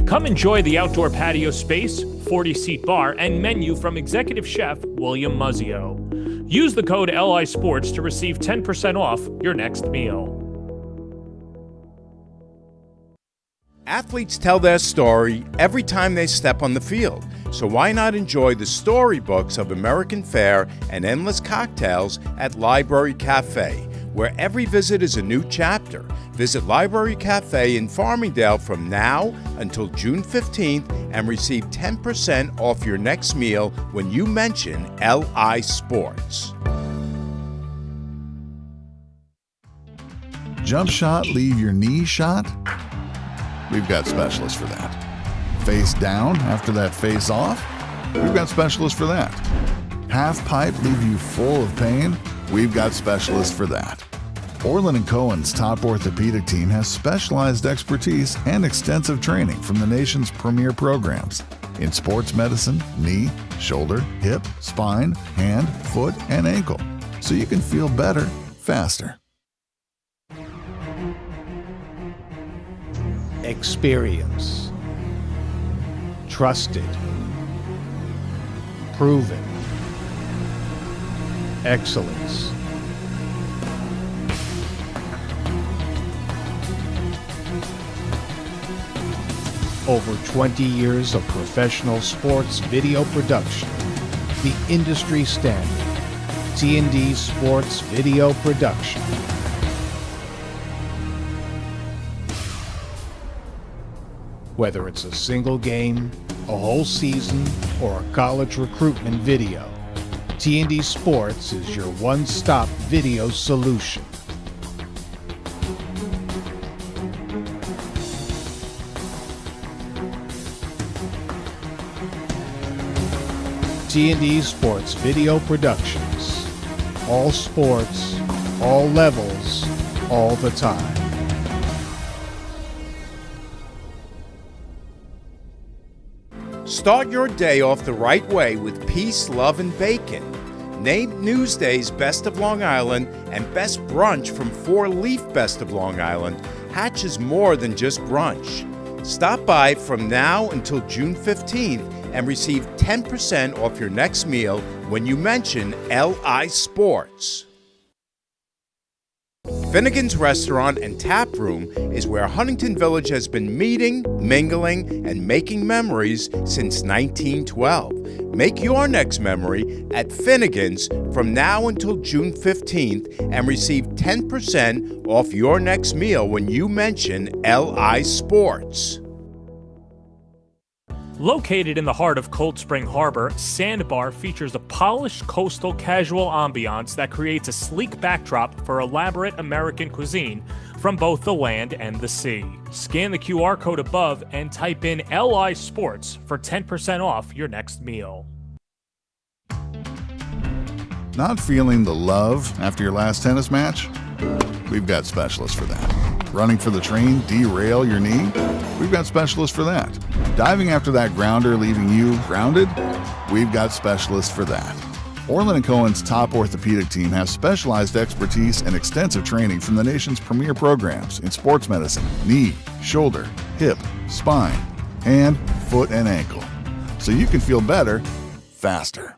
Come enjoy the outdoor patio space, 40-seat bar, and menu from executive chef William Muzzio. Use the code LI Sports to receive 10% off your next meal. Athletes tell their story every time they step on the field, so why not enjoy the storybooks of American fare and endless cocktails at Library Cafe, where every visit is a new chapter. Visit Library Cafe in Farmingdale from now until June 15th and receive 10% off your next meal when you mention LI Sports. Jump shot, leave your knee shot? We've got specialists for that. Face down after that face off? We've got specialists for that. Half pipe, leave you full of pain? We've got specialists for that. Orland & Cohen's top orthopedic team has specialized expertise and extensive training from the nation's premier programs in sports medicine, knee, shoulder, hip, spine, hand, foot, and ankle, so you can feel better, faster. Experience. Trusted. Proven. Excellence. Over 20 years of professional sports video production. The industry standard. T&D Sports Video Production. Whether it's a single game, a whole season, or a college recruitment video, T&D Sports is your one-stop video solution. T&D Sports Video Productions. All sports, all levels, all the time. Start your day off the right way with peace, love, and bacon. Named Newsday's Best of Long Island and Best Brunch from 4-Leaf Best of Long Island, Hatch is more than just brunch. Stop by from now until June 15th and receive 10% off your next meal when you mention LI Sports. Finnegan's Restaurant and Tap Room is where Huntington Village has been meeting, mingling, and making memories since 1912. Make your next memory at Finnegan's from now until June 15th and receive 10% off your next meal when you mention LI Sports. Located in the heart of Cold Spring Harbor, Sandbar features a polished coastal casual ambiance that creates a sleek backdrop for elaborate American cuisine from both the land and the sea. Scan the QR code above and type in LI Sports for 10% off your next meal. Not feeling the love after your last tennis match? We've got specialists for that. Running for the train, derail your knee? We've got specialists for that. Diving after that grounder, leaving you grounded? We've got specialists for that. Orland & Cohen's top orthopedic team has specialized expertise and extensive training from the nation's premier programs in sports medicine, knee, shoulder, hip, spine, hand, foot, and ankle. So you can feel better, faster.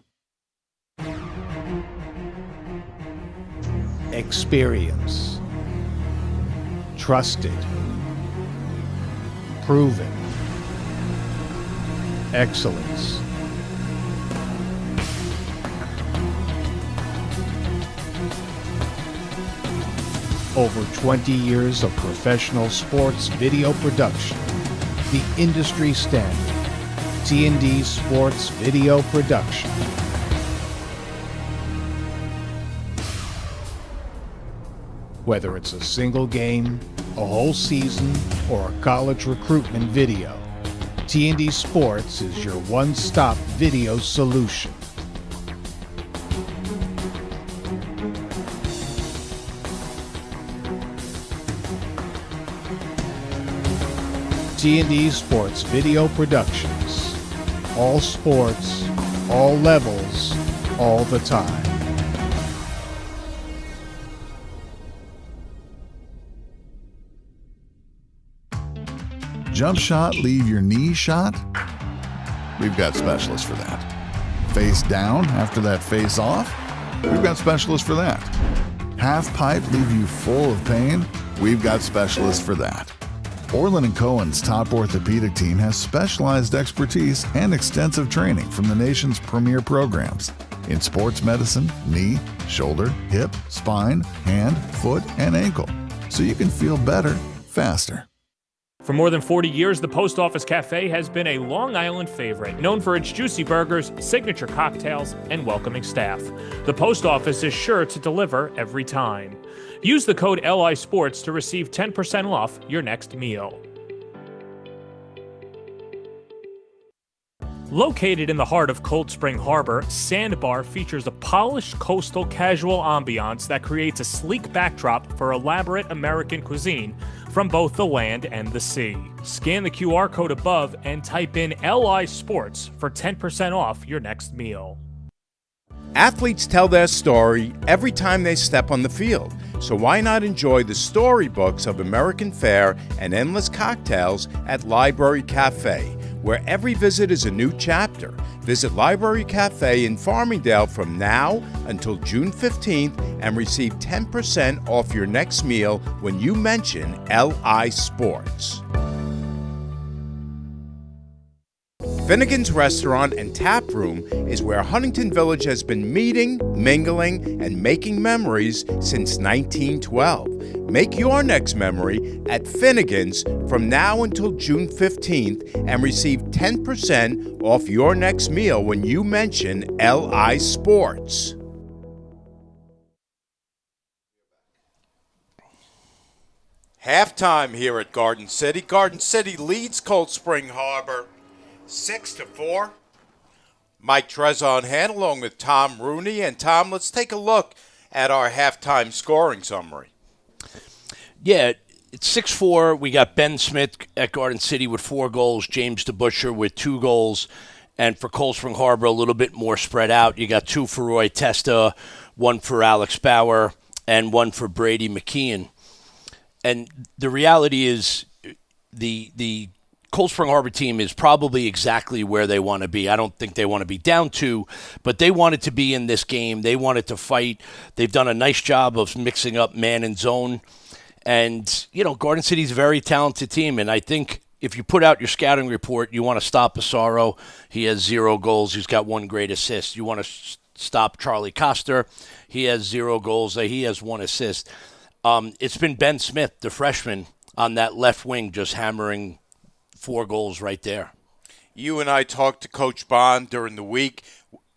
Experience. Trusted. Proven. Excellence. Over 20 years of professional sports video production. The industry standard. T&D Sports Video Production. Whether it's a single game, a whole season, or a college recruitment video, T&D Sports is your one-stop video solution. T&D Sports Video Productions. All sports, all levels, all the time. Jump shot, leave your knee shot? We've got specialists for that. Face down after that face off? We've got specialists for that. Half pipe, leave you full of pain? We've got specialists for that. Orland & Cohen's top orthopedic team has specialized expertise and extensive training from the nation's premier programs in sports medicine, knee, shoulder, hip, spine, hand, foot, and ankle. So you can feel better, faster. For more than 40 years, the Post Office Cafe has been a Long Island favorite, known for its juicy burgers, signature cocktails, and welcoming staff. The Post Office is sure to deliver every time. Use the code LI Sports to receive 10% off your next meal. Located in the heart of Cold Spring Harbor, Sandbar features a polished coastal casual ambiance that creates a sleek backdrop for elaborate American cuisine from both the land and the sea. Scan the QR code above and type in LI Sports for 10% off your next meal. Athletes tell their story every time they step on the field, so why not enjoy the storybooks of American fare and endless cocktails at Library Cafe, where every visit is a new chapter. Visit Library Cafe in Farmingdale from now until June 15th and receive 10% off your next meal when you mention LI Sports. Finnegan's Restaurant and Tap Room is where Huntington Village has been meeting, mingling, and making memories since 1912. Make your next memory at Finnegan's from now until June 15th and receive 10% off your next meal when you mention LI Sports. Halftime here at Garden City. Garden City leads Cold Spring Harbor 6-4. Mike Trezon hand along with Tom Rooney. And Tom, let's take a look at our halftime scoring summary. Yeah, it's 6-4. We got Ben Smith at Garden City with 4 goals, James DeBuscher with 2 goals. And for Cold Spring Harbor, a little bit more spread out. You got 2 for Roy Testa, 1 for Alex Bauer, and 1 for Brady McKeon. And the reality is the Cold Spring Harbor team is probably exactly where they want to be. I don't think they want to be down 2, but they wanted to be in this game. They wanted to fight. They've done a nice job of mixing up man and zone. And, Garden City's a very talented team, and I think if you put out your scouting report, you want to stop Asaro. He has 0 goals. He's got 1 great assist. You want to stop Charlie Coster. He has 0 goals. He has 1 assist. It's been Ben Smith, the freshman, on that left wing, just hammering 4 goals right there. You and I talked to Coach Bond during the week.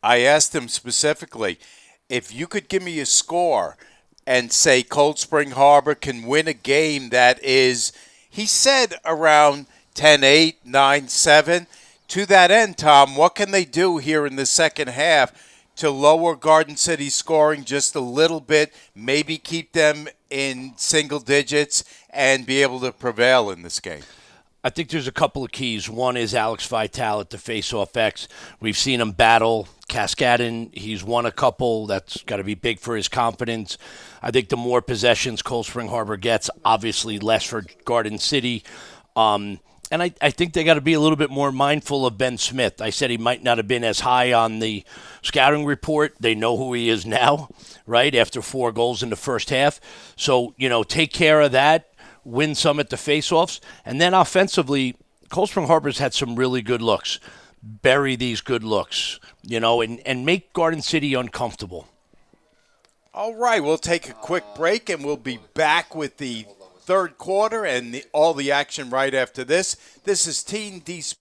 I asked him specifically, if you could give me a score and say Cold Spring Harbor can win a game that is, he said, around 10-8, 9-7. To that end, Tom, what can they do here in the second half to lower Garden City scoring just a little bit, maybe keep them in single digits, and be able to prevail in this game? I think there's a couple of keys. One is Alex Vitale at the face-off X. We've seen him battle Cascadin. He's won a couple. That's got to be big for his confidence. I think the more possessions Cold Spring Harbor gets, obviously less for Garden City. And I think they got to be a little bit more mindful of Ben Smith. I said he might not have been as high on the scouting report. They know who he is now, right, after 4 goals in the first half. So, take care of that. Win some at the faceoffs, and then offensively, Cold Spring Harbor's had some really good looks. Bury these good looks, and make Garden City uncomfortable. All right, we'll take a quick break, and we'll be back with the third quarter and all the action right after this. This is T&D Sports.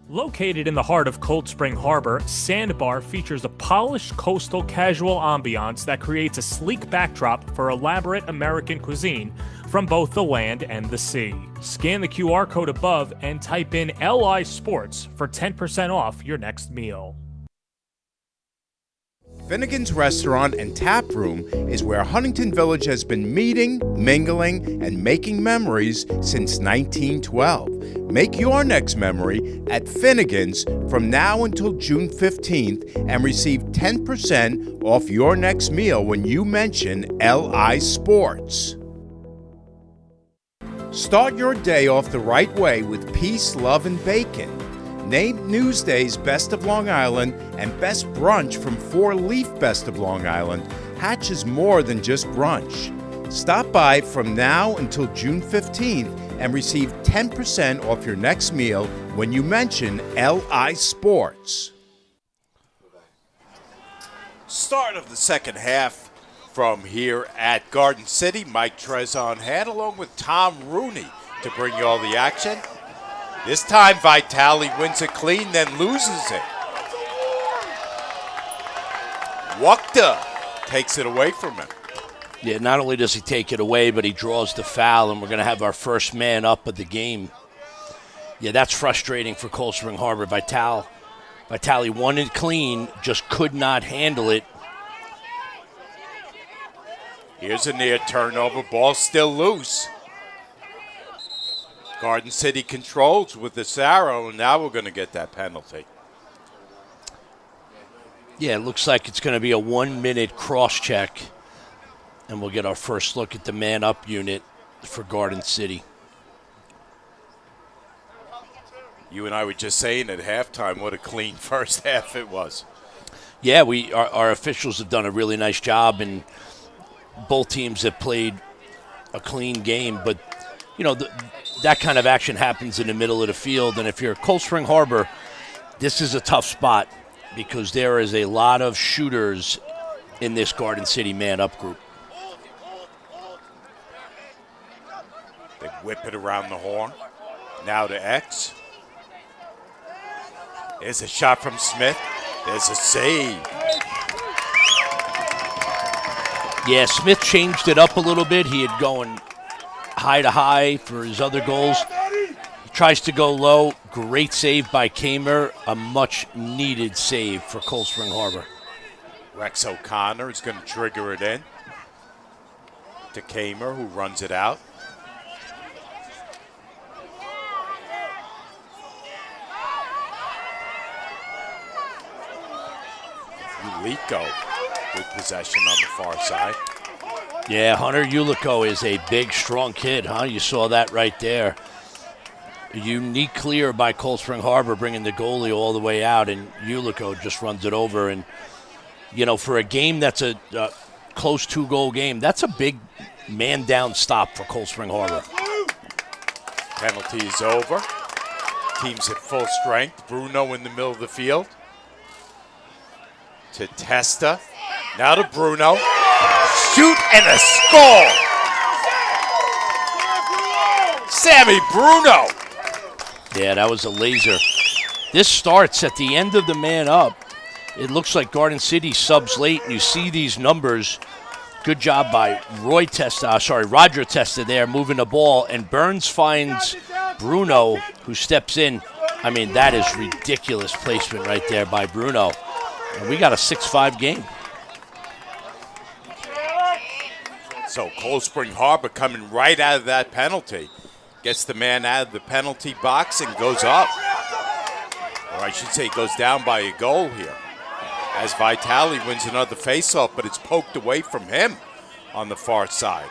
Located in the heart of Cold Spring Harbor, Sandbar features a polished coastal casual ambiance that creates a sleek backdrop for elaborate American cuisine from both the land and the sea. Scan the QR code above and type in LI Sports for 10% off your next meal. Finnegan's Restaurant and Tap Room is where Huntington Village has been meeting, mingling, and making memories since 1912. Make your next memory at Finnegan's from now until June 15th and receive 10% off your next meal when you mention LI Sports. Start your day off the right way with peace, love, and bacon. Named Newsday's Best of Long Island and Best Brunch from 4 Leaf Best of Long Island, Hatch is more than just brunch. Stop by from now until June 15th and receive 10% off your next meal when you mention LI Sports. Start of the second half from here at Garden City. Mike Trez on hand along with Tom Rooney to bring you all the action. This time, Vitale wins it clean, then loses it. Wakta takes it away from him. Yeah, not only does he take it away, but he draws the foul, and we're going to have our first man up of the game. Yeah, that's frustrating for Cold Spring Harbor. Vitale won it clean, just could not handle it. Here's a near turnover, ball still loose. Garden City controls with the Sarro, and now we're going to get that penalty. Yeah, it looks like it's going to be a 1-minute cross-check, and we'll get our first look at the man-up unit for Garden City. You and I were just saying at halftime what a clean first half it was. Yeah, our officials have done a really nice job, and both teams have played a clean game, but that kind of action happens in the middle of the field, and if you're Cold Spring Harbor, this is a tough spot because there is a lot of shooters in this Garden City man-up group. They whip it around the horn. Now to X. There's a shot from Smith. There's a save. Yeah, Smith changed it up a little bit. He had going high to high for his other goals. He tries to go low. Great save by Kamer. A much-needed save for Cold Spring Harbor. Rex O'Connor is going to trigger it in to Kamer, who runs it out. Ulico with possession on the far side. Yeah, Hunter Ulico is a big, strong kid, huh? You saw that right there. A unique clear by Cold Spring Harbor, bringing the goalie all the way out, and Ulico just runs it over. And, you know, for a game that's a close 2-goal game, that's a big man-down stop for Cold Spring Harbor. Penalty is over. Team's at full strength. Bruno in the middle of the field. To Testa. Now to Bruno. Shoot and a score! Sammy Bruno! Yeah, that was a laser. This starts at the end of the man up. It looks like Garden City subs late, and you see these numbers. Good job by Roger Testa there, moving the ball, and Burns finds Bruno, who steps in. I mean, that is ridiculous placement right there by Bruno. And we got a 6-5 game. So Cold Spring Harbor coming right out of that penalty. Gets the man out of the penalty box and goes up. Or I should say goes down by a goal here. As Vitale wins another faceoff, but it's poked away from him on the far side.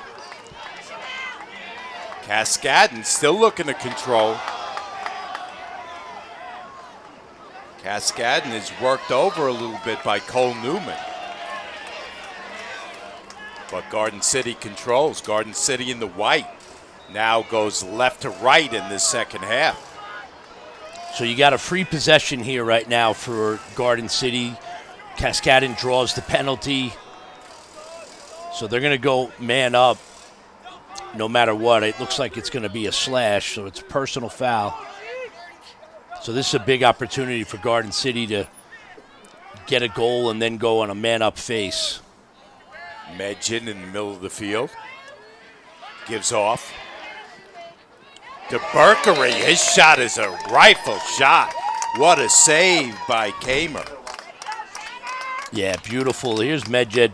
Cascadden still looking to control. Cascadden is worked over a little bit by Cole Newman. But Garden City controls. Garden City in the white now goes left to right in this second half. So you got a free possession here right now for Garden City. Cascadden draws the penalty. So they're going to go man up no matter what. It looks like it's going to be a slash, so it's a personal foul. So this is a big opportunity for Garden City to get a goal and then go on a man-up face. Medjin in the middle of the field. Gives off. To Berkery. His shot is a rifle shot. What a save by Kamer. Yeah, beautiful. Here's Medjed.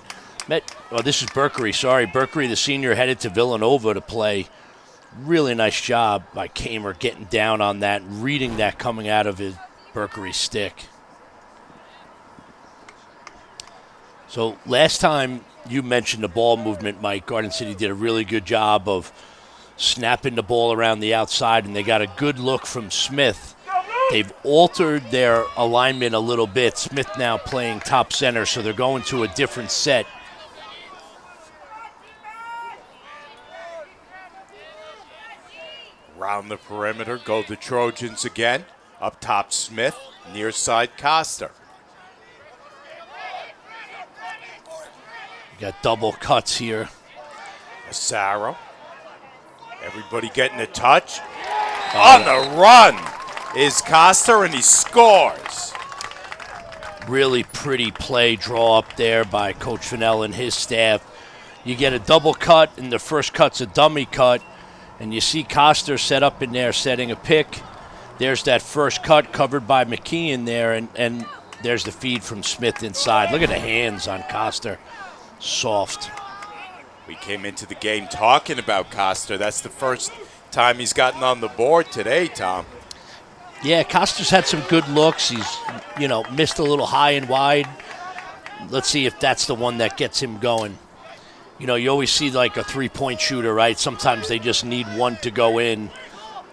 This is Berkery, sorry. Berkery, the senior, headed to Villanova to play. Really nice job by Kamer getting down on that, reading that coming out of his Berkery stick. So last time you mentioned the ball movement, Mike, Garden City did a really good job of snapping the ball around the outside, and they got a good look from Smith. They've altered their alignment a little bit. Smith now playing top center, so they're going to a different set. Around the perimeter go the Trojans again. Up top Smith, near side Coster. You got double cuts here. Asaro. Everybody getting a touch. On the run is Coster, and he scores. Really pretty play draw up there by Coach Fennell and his staff. You get a double cut, and the first cut's a dummy cut, and you see Coster set up in there setting a pick. There's that first cut covered by McKeon there, and there's the feed from Smith inside. Look at the hands on Coster. Soft. We came into the game talking about Coster. That's the first time he's gotten on the board today, Tom. Yeah, Coster's had some good looks. He's, missed a little high and wide. Let's see if that's the one that gets him going. You always see like a three-point shooter, right? Sometimes they just need one to go in.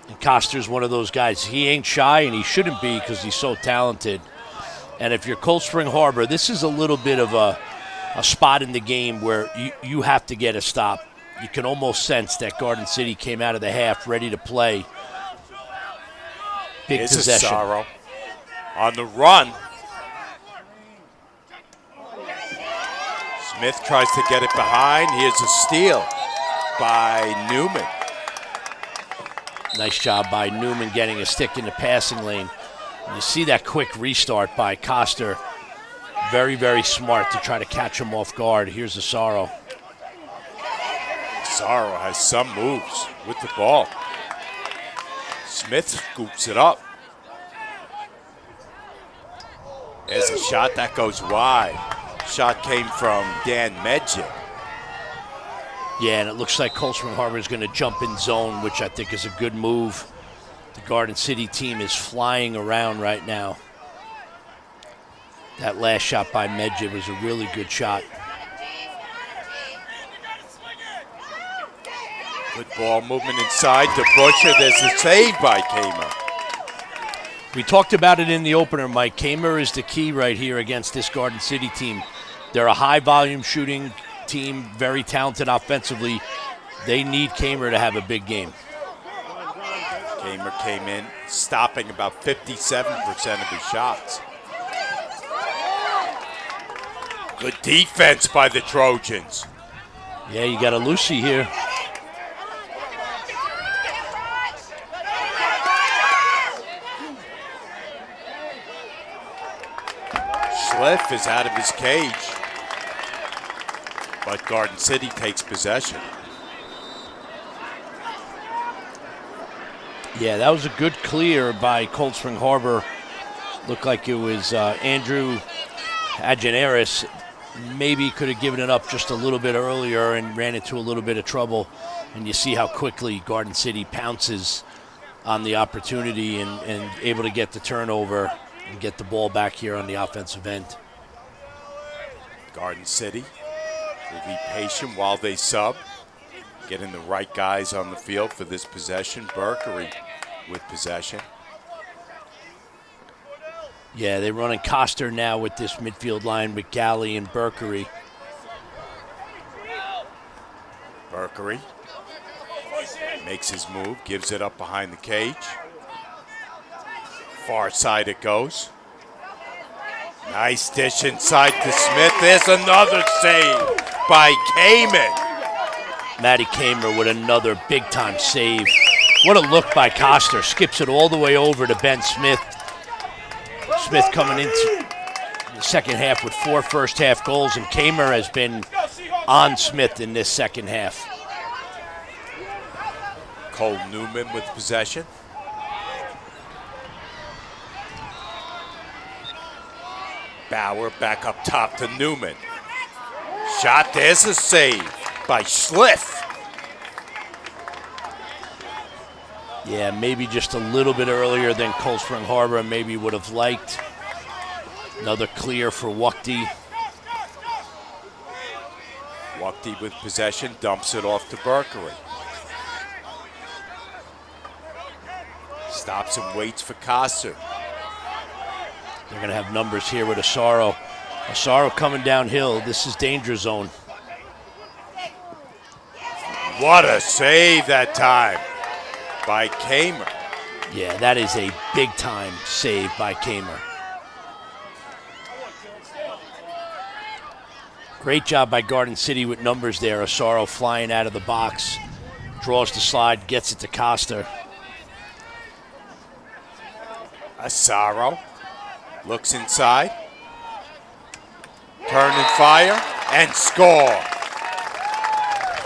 And Coster's one of those guys. He ain't shy, and he shouldn't be because he's so talented. And if you're Cold Spring Harbor, this is a little bit of a spot in the game where you have to get a stop. You can almost sense that Garden City came out of the half ready to play. Big Here's possession. Asaro on the run. Smith tries to get it behind. Here's a steal by Newman. Nice job by Newman getting a stick in the passing lane. And you see that quick restart by Coster. Very, very smart to try to catch him off guard. Here's Asaro. Asaro has some moves with the ball. Smith scoops it up. There's a shot that goes wide. Shot came from Dan Medjid. Yeah, and it looks like Cold Spring Harbor is going to jump in zone, which I think is a good move. The Garden City team is flying around right now. That last shot by Medjid was a really good shot. Good ball movement inside to Busher. There's a save by Kamer. We talked about it in the opener, Mike. Kamer is the key right here against this Garden City team. They're a high-volume shooting team, very talented offensively. They need Kamer to have a big game. Kamer came in, stopping about 57% of his shots. Good defense by the Trojans. Yeah, you got a Lucy here. Schliff is out of his cage, but Garden City takes possession. Yeah, that was a good clear by Cold Spring Harbor. Looked like it was Andrew Agenaris. Maybe could have given it up just a little bit earlier and ran into a little bit of trouble. And you see how quickly Garden City pounces on the opportunity and able to get the turnover and get the ball back here on the offensive end. Garden City will be patient while they sub, getting the right guys on the field for this possession. Berkery with possession. Yeah, they're running Coster now with this midfield line with Galley and Berkery. Berkery makes his move, gives it up behind the cage. Far side it goes. Nice dish inside to Smith. There's another save by Kamen. Matty Kamer with another big-time save. What a look by Coster. Skips it all the way over to Ben Smith. Smith coming into the second half with 4 first-half goals, and Kamer has been on Smith in this second half. Cole Newman with possession. Bauer back up top to Newman. Shot, there's a save by Schliff. Yeah, maybe just a little bit earlier than Cold Spring Harbor maybe would have liked. Another clear for Wuchty. Wuchty with possession, dumps it off to Berkery. Stops and waits for Coster. They're going to have numbers here with Asaro. Asaro coming downhill. This is danger zone. What a save that time by Kamer. Yeah, that is a big-time save by Kamer. Great job by Garden City with numbers there. Asaro flying out of the box. Draws the slide, gets it to Costa. Asaro looks inside. Turn and fire and score.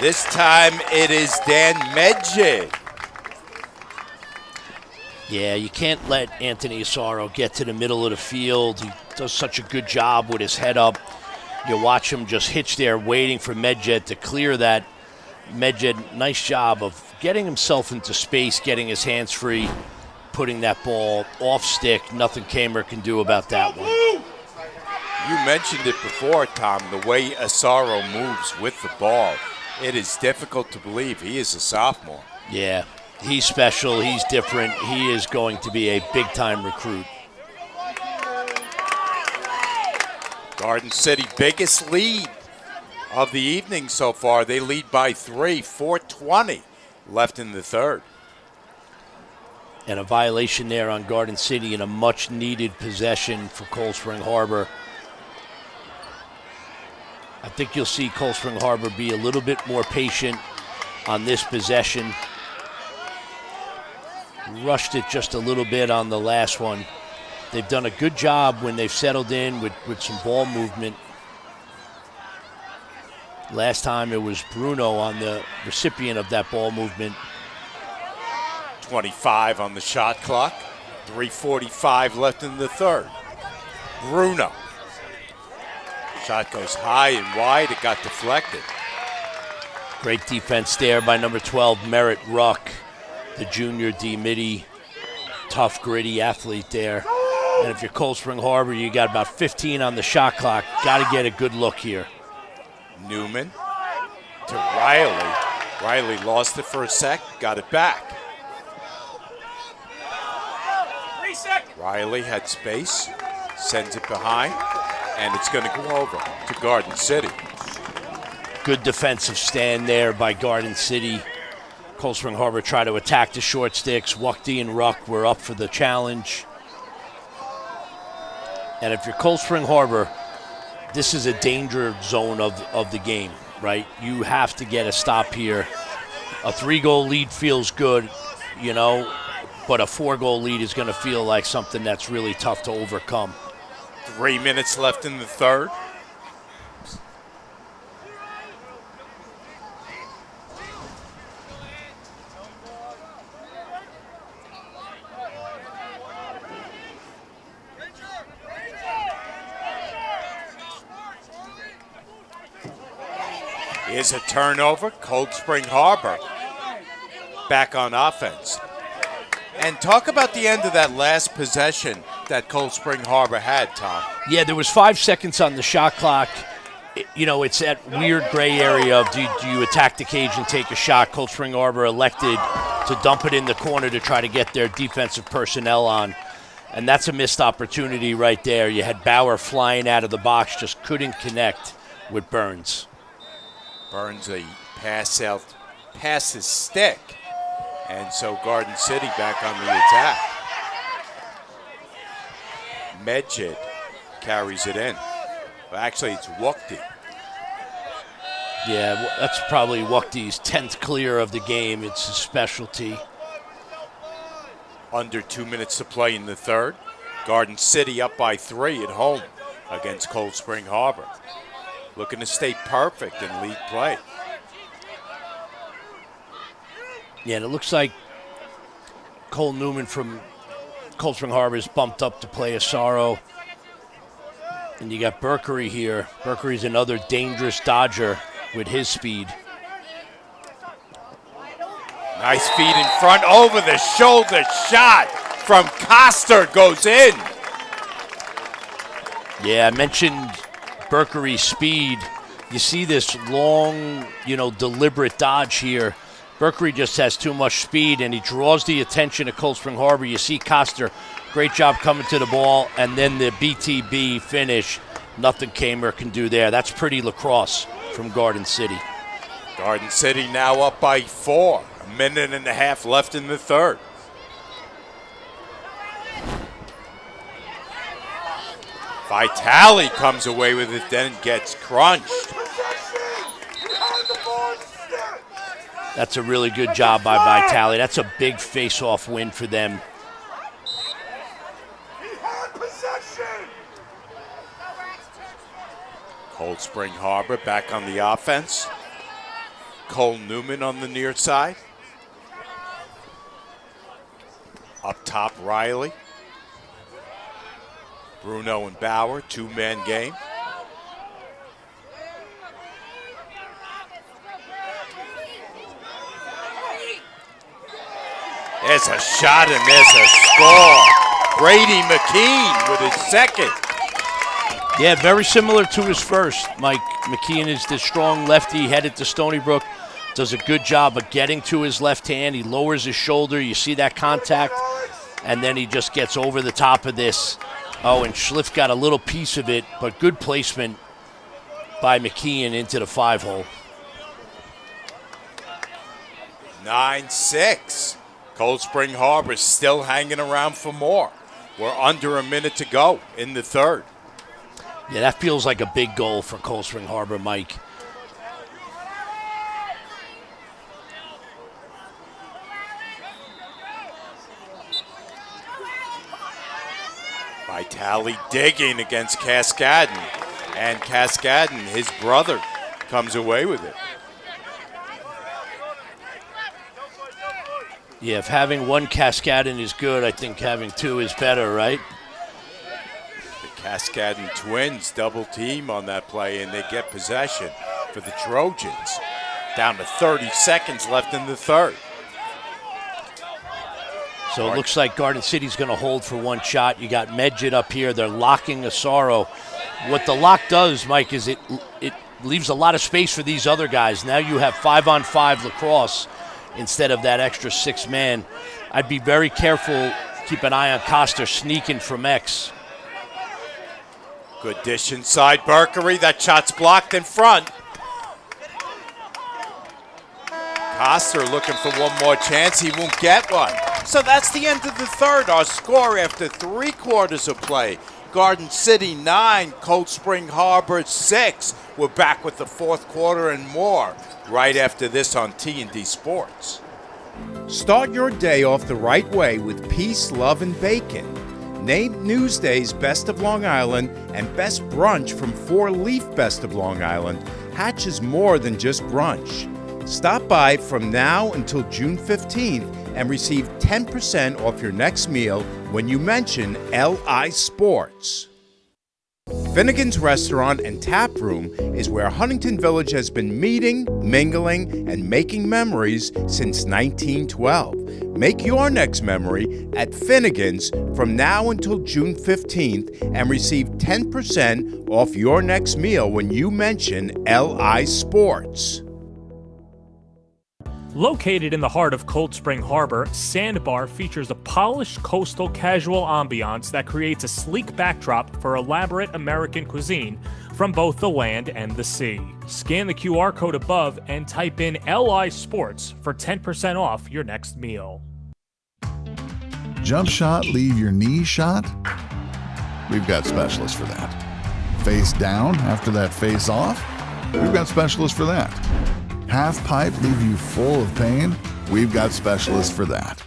This time it is Dan Medjid. Yeah, you can't let Anthony Asaro get to the middle of the field. He does such a good job with his head up. You watch him just hitch there waiting for Medjed to clear that. Medjed, nice job of getting himself into space, getting his hands free, putting that ball off stick. Nothing Kamer can do about that one. You mentioned it before, Tom, the way Asaro moves with the ball. It is difficult to believe he is a sophomore. Yeah, he's special. He's different. He is going to be a big-time recruit. Garden City, biggest lead of the evening so far. They lead by 3, 4:20 left in the third. And a violation there on Garden City and a much-needed possession for Cold Spring Harbor. I think you'll see Cold Spring Harbor be a little bit more patient on this possession. Rushed it just a little bit on the last one. They've done a good job when they've settled in with some ball movement. Last time it was Bruno on the recipient of that ball movement. 25 on the shot clock. 3:45 left in the third. Bruno. Shot goes high and wide. It got deflected. Great defense there by number 12, Merritt Ruck, the junior D-Midi, tough, gritty athlete there. And if you're Cold Spring Harbor, you got about 15 on the shot clock. Got to get a good look here. Newman to Riley. Riley lost it for a sec, got it back. 3 seconds. Riley had space, sends it behind, and it's going to go over to Garden City. Good defensive stand there by Garden City. Cold Spring Harbor tried to attack the short sticks. Wuchty and Ruck were up for the challenge. And if you're Cold Spring Harbor, this is a danger zone of the game, right? You have to get a stop here. A 3-goal lead feels good, you know, but a 4-goal lead is going to feel like something that's really tough to overcome. 3 minutes left in the third. Is a turnover. Cold Spring Harbor back on offense. And talk about the end of that last possession that Cold Spring Harbor had, Tom. Yeah, there was 5 seconds on the shot clock. You know, it's that weird gray area of do you attack the cage and take a shot. Cold Spring Harbor elected to dump it in the corner to try to get their defensive personnel on. And that's a missed opportunity right there. You had Bauer flying out of the box, just couldn't connect with Burns. Burns a pass out, past his stick. And so Garden City back on the attack. Medjid carries it in. Well, actually, it's Wuchty. Yeah, that's probably Wuchty's 10th clear of the game. It's his specialty. Under 2 minutes to play in the third. Garden City up by 3 at home against Cold Spring Harbor. Looking to stay perfect in league play. Yeah, and it looks like Cole Newman from Cold Spring Harbor is bumped up to play Asaro. And you got Berkery here. Berkery's another dangerous dodger with his speed. Nice feed in front, over the shoulder shot from Coster goes in. Yeah, I mentioned Berkery's speed. You see this long, deliberate dodge here. Berkery just has too much speed, and he draws the attention of Cold Spring Harbor. You see Coster, great job coming to the ball, and then the BTB finish. Nothing Kamer can do there. That's pretty lacrosse from Garden City. Garden City now up by 4. A minute and a half left in the third. Vitale comes away with it, then gets crunched. That's a really good job by Vitale. That's a big face-off win for them. Cold Spring Harbor back on the offense. Cole Newman on the near side. Up top, Riley. Bruno and Bauer, 2-man game. There's a shot and there's a score. Brady McKean with his second. Yeah, very similar to his first, Mike. McKean is the strong lefty headed to Stony Brook. Does a good job of getting to his left hand. He lowers his shoulder. You see that contact. And then he just gets over the top of this. Oh, and Schliff got a little piece of it, but good placement by McKean into the 5-hole. 9-6. Cold Spring Harbor still hanging around for more. We're under a minute to go in the third. Yeah, that feels like a big goal for Cold Spring Harbor, Mike. Vitale digging against Cascadden. And Cascadden, his brother, comes away with it. Yeah, if having one Cascadden is good, I think having two is better, right? The Cascadden twins double team on that play, and they get possession for the Trojans. Down to 30 seconds left in the third. So it looks like Garden City's going to hold for one shot. You got Medjid up here. They're locking Asaro. What the lock does, Mike, is it leaves a lot of space for these other guys. Now you have 5-on-5 lacrosse instead of that extra 6-man. I'd be very careful, keep an eye on Coster sneaking from X. Good dish inside Berkery. That shot's blocked in front. Coster looking for one more chance. He won't get one. So that's the end of the third. Our score after 3 quarters of play. Garden City 9, Cold Spring Harbor 6. We're back with the fourth quarter and more right after this on T&D Sports. Start your day off the right way with peace, love, and bacon. Named Newsday's Best of Long Island and Best Brunch from 4-Leaf Best of Long Island, Hatch is more than just brunch. Stop by from now until June 15th and receive 10% off your next meal when you mention LI Sports. Finnegan's Restaurant and Tap Room is where Huntington Village has been meeting, mingling, and making memories since 1912. Make your next memory at Finnegan's from now until June 15th and receive 10% off your next meal when you mention LI Sports. Located in the heart of Cold Spring Harbor, Sandbar features a polished coastal casual ambiance that creates a sleek backdrop for elaborate American cuisine from both the land and the sea. Scan the QR code above and type in LI Sports for 10% off your next meal. Jump shot, leave your knee shot? We've got specialists for that. Face down after that face off? We've got specialists for that. Half pipe leave you full of pain? We've got specialists for that.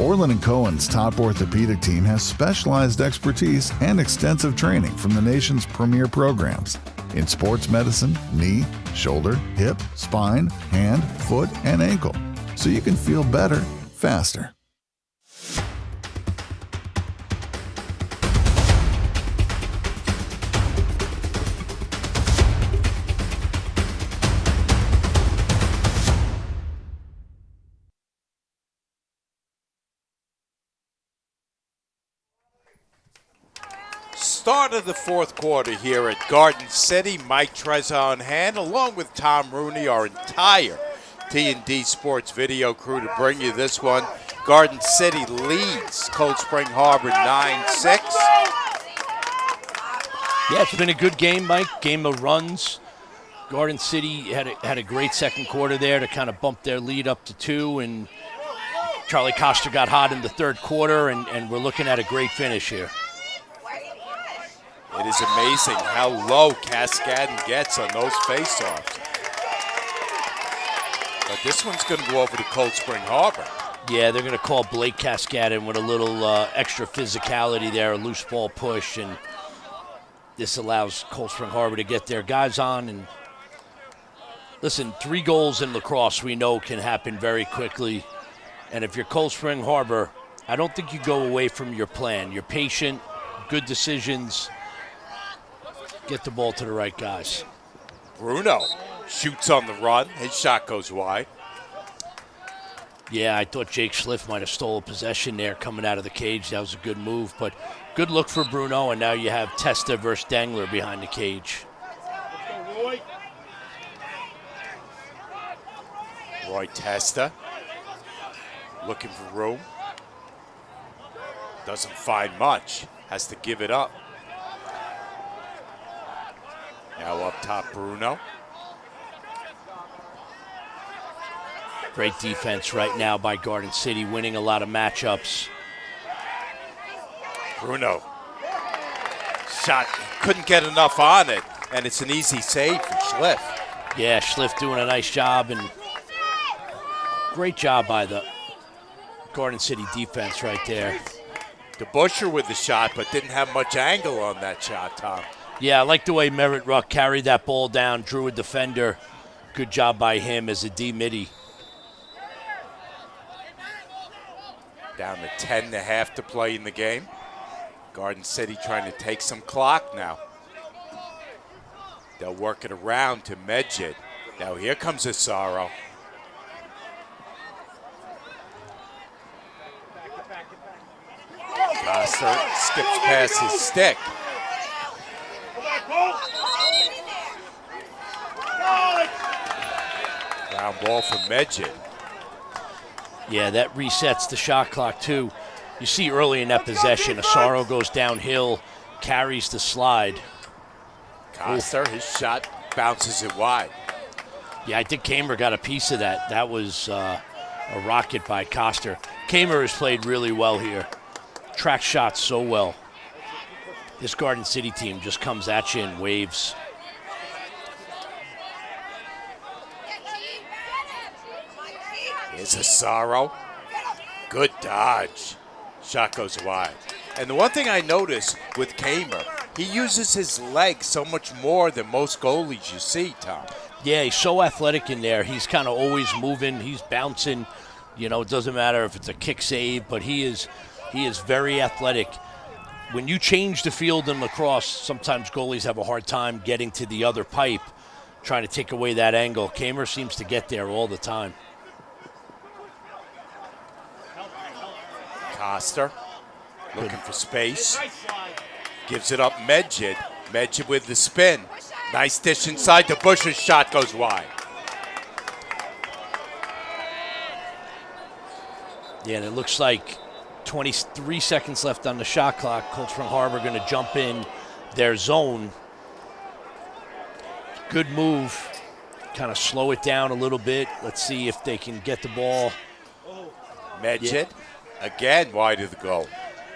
Orland & Cohen's top orthopedic team has specialized expertise and extensive training from the nation's premier programs in sports medicine, knee, shoulder, hip, spine, hand, foot, and ankle, so you can feel better, faster. Start of the fourth quarter here at Garden City. Mike Trezza on hand, along with Tom Rooney, our entire T&D Sports video crew to bring you this one. Garden City leads Cold Spring Harbor 9-6. Yeah, it's been a good game, Mike. Game of runs. Garden City had a great second quarter there to kind of bump their lead up to 2, and Charlie Coster got hot in the third quarter, and we're looking at a great finish here. It is amazing how low Cascadon gets on those face-offs. But this one's going to go over to Cold Spring Harbor. Yeah, they're going to call Blake Cascadon with a little extra physicality there, a loose ball push, and this allows Cold Spring Harbor to get their guys on. And listen, 3 goals in lacrosse we know can happen very quickly. And if you're Cold Spring Harbor, I don't think you go away from your plan. You're patient, good decisions. Get the ball to the right guys. Bruno shoots on the run. His shot goes wide. Yeah, I thought Jake Schliff might have stole a possession there coming out of the cage. That was a good move, but good look for Bruno, and now you have Testa versus Dangler behind the cage. Roy Testa looking for room. Doesn't find much. Has to give it up. Now up top, Bruno. Great defense right now by Garden City, winning a lot of matchups. Bruno. Shot, couldn't get enough on it, and it's an easy save for Schliff. Yeah, Schliff doing a nice job, and great job by the Garden City defense right there. DeBuscher with the shot, but didn't have much angle on that shot, Tom. Yeah, I like the way Merritt Ruck carried that ball down, drew a defender. Good job by him as a D-midi. Down to 10.5 to play in the game. Garden City trying to take some clock now. They'll work it around to Medjid. Now here comes Asaro. Coster skips past his stick. ground ball for Medjed. Yeah, that resets the shot clock, too. You see early in that possession, Asaro goes downhill, carries the slide. Coster, his shot bounces it wide. Yeah, I think Kamer got a piece of that. That was a rocket by Coster. Kamer has played really well here. Track shots so well. This Garden City team just comes at you in waves. Here's Asaro. Good dodge. Shot goes wide. And the one thing I notice with Kamer, he uses his legs so much more than most goalies you see, Tom. Yeah, he's so athletic in there. He's kind of always moving. He's bouncing. You know, it doesn't matter if it's a kick save, but he is very athletic. When you change the field in lacrosse, sometimes goalies have a hard time getting to the other pipe, trying to take away that angle. Kamer seems to get there all the time. Coster looking for space. Gives it up Medjed. Medjed with the spin. Nice dish inside. The Busher's shot goes wide. Yeah, and it looks like 23 seconds left on the shot clock. Cold Spring Harbor going to jump in their zone. Good move. Kind of slow it down a little bit. Let's see if they can get the ball. Medjed again wide of the goal.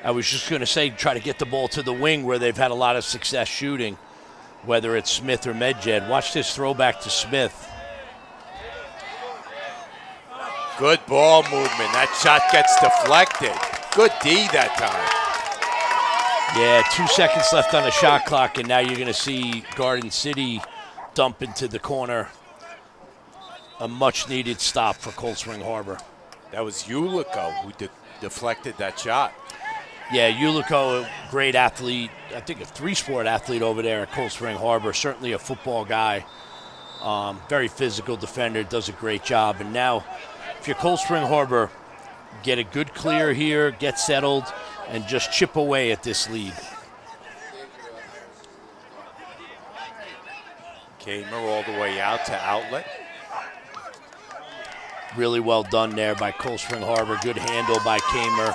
I was just going to say, try to get the ball to the wing where they've had a lot of success shooting, whether it's Smith or Medjed. Watch this throwback to Smith. Good ball movement. That shot gets deflected. Good D that time. Yeah, 2 seconds left on the shot clock, and now you're going to see Garden City dump into the corner. A much-needed stop for Cold Spring Harbor. That was Ulico who deflected that shot. Yeah, Ulico, a great athlete. I think a three-sport athlete over there at Cold Spring Harbor. Certainly a football guy. Very physical defender, does a great job. And now, if you're Cold Spring Harbor, get a good clear here, get settled, and just chip away at this lead. Kamer all the way out to outlet. Really well done there by Cold Spring Harbor. Good handle by Kamer.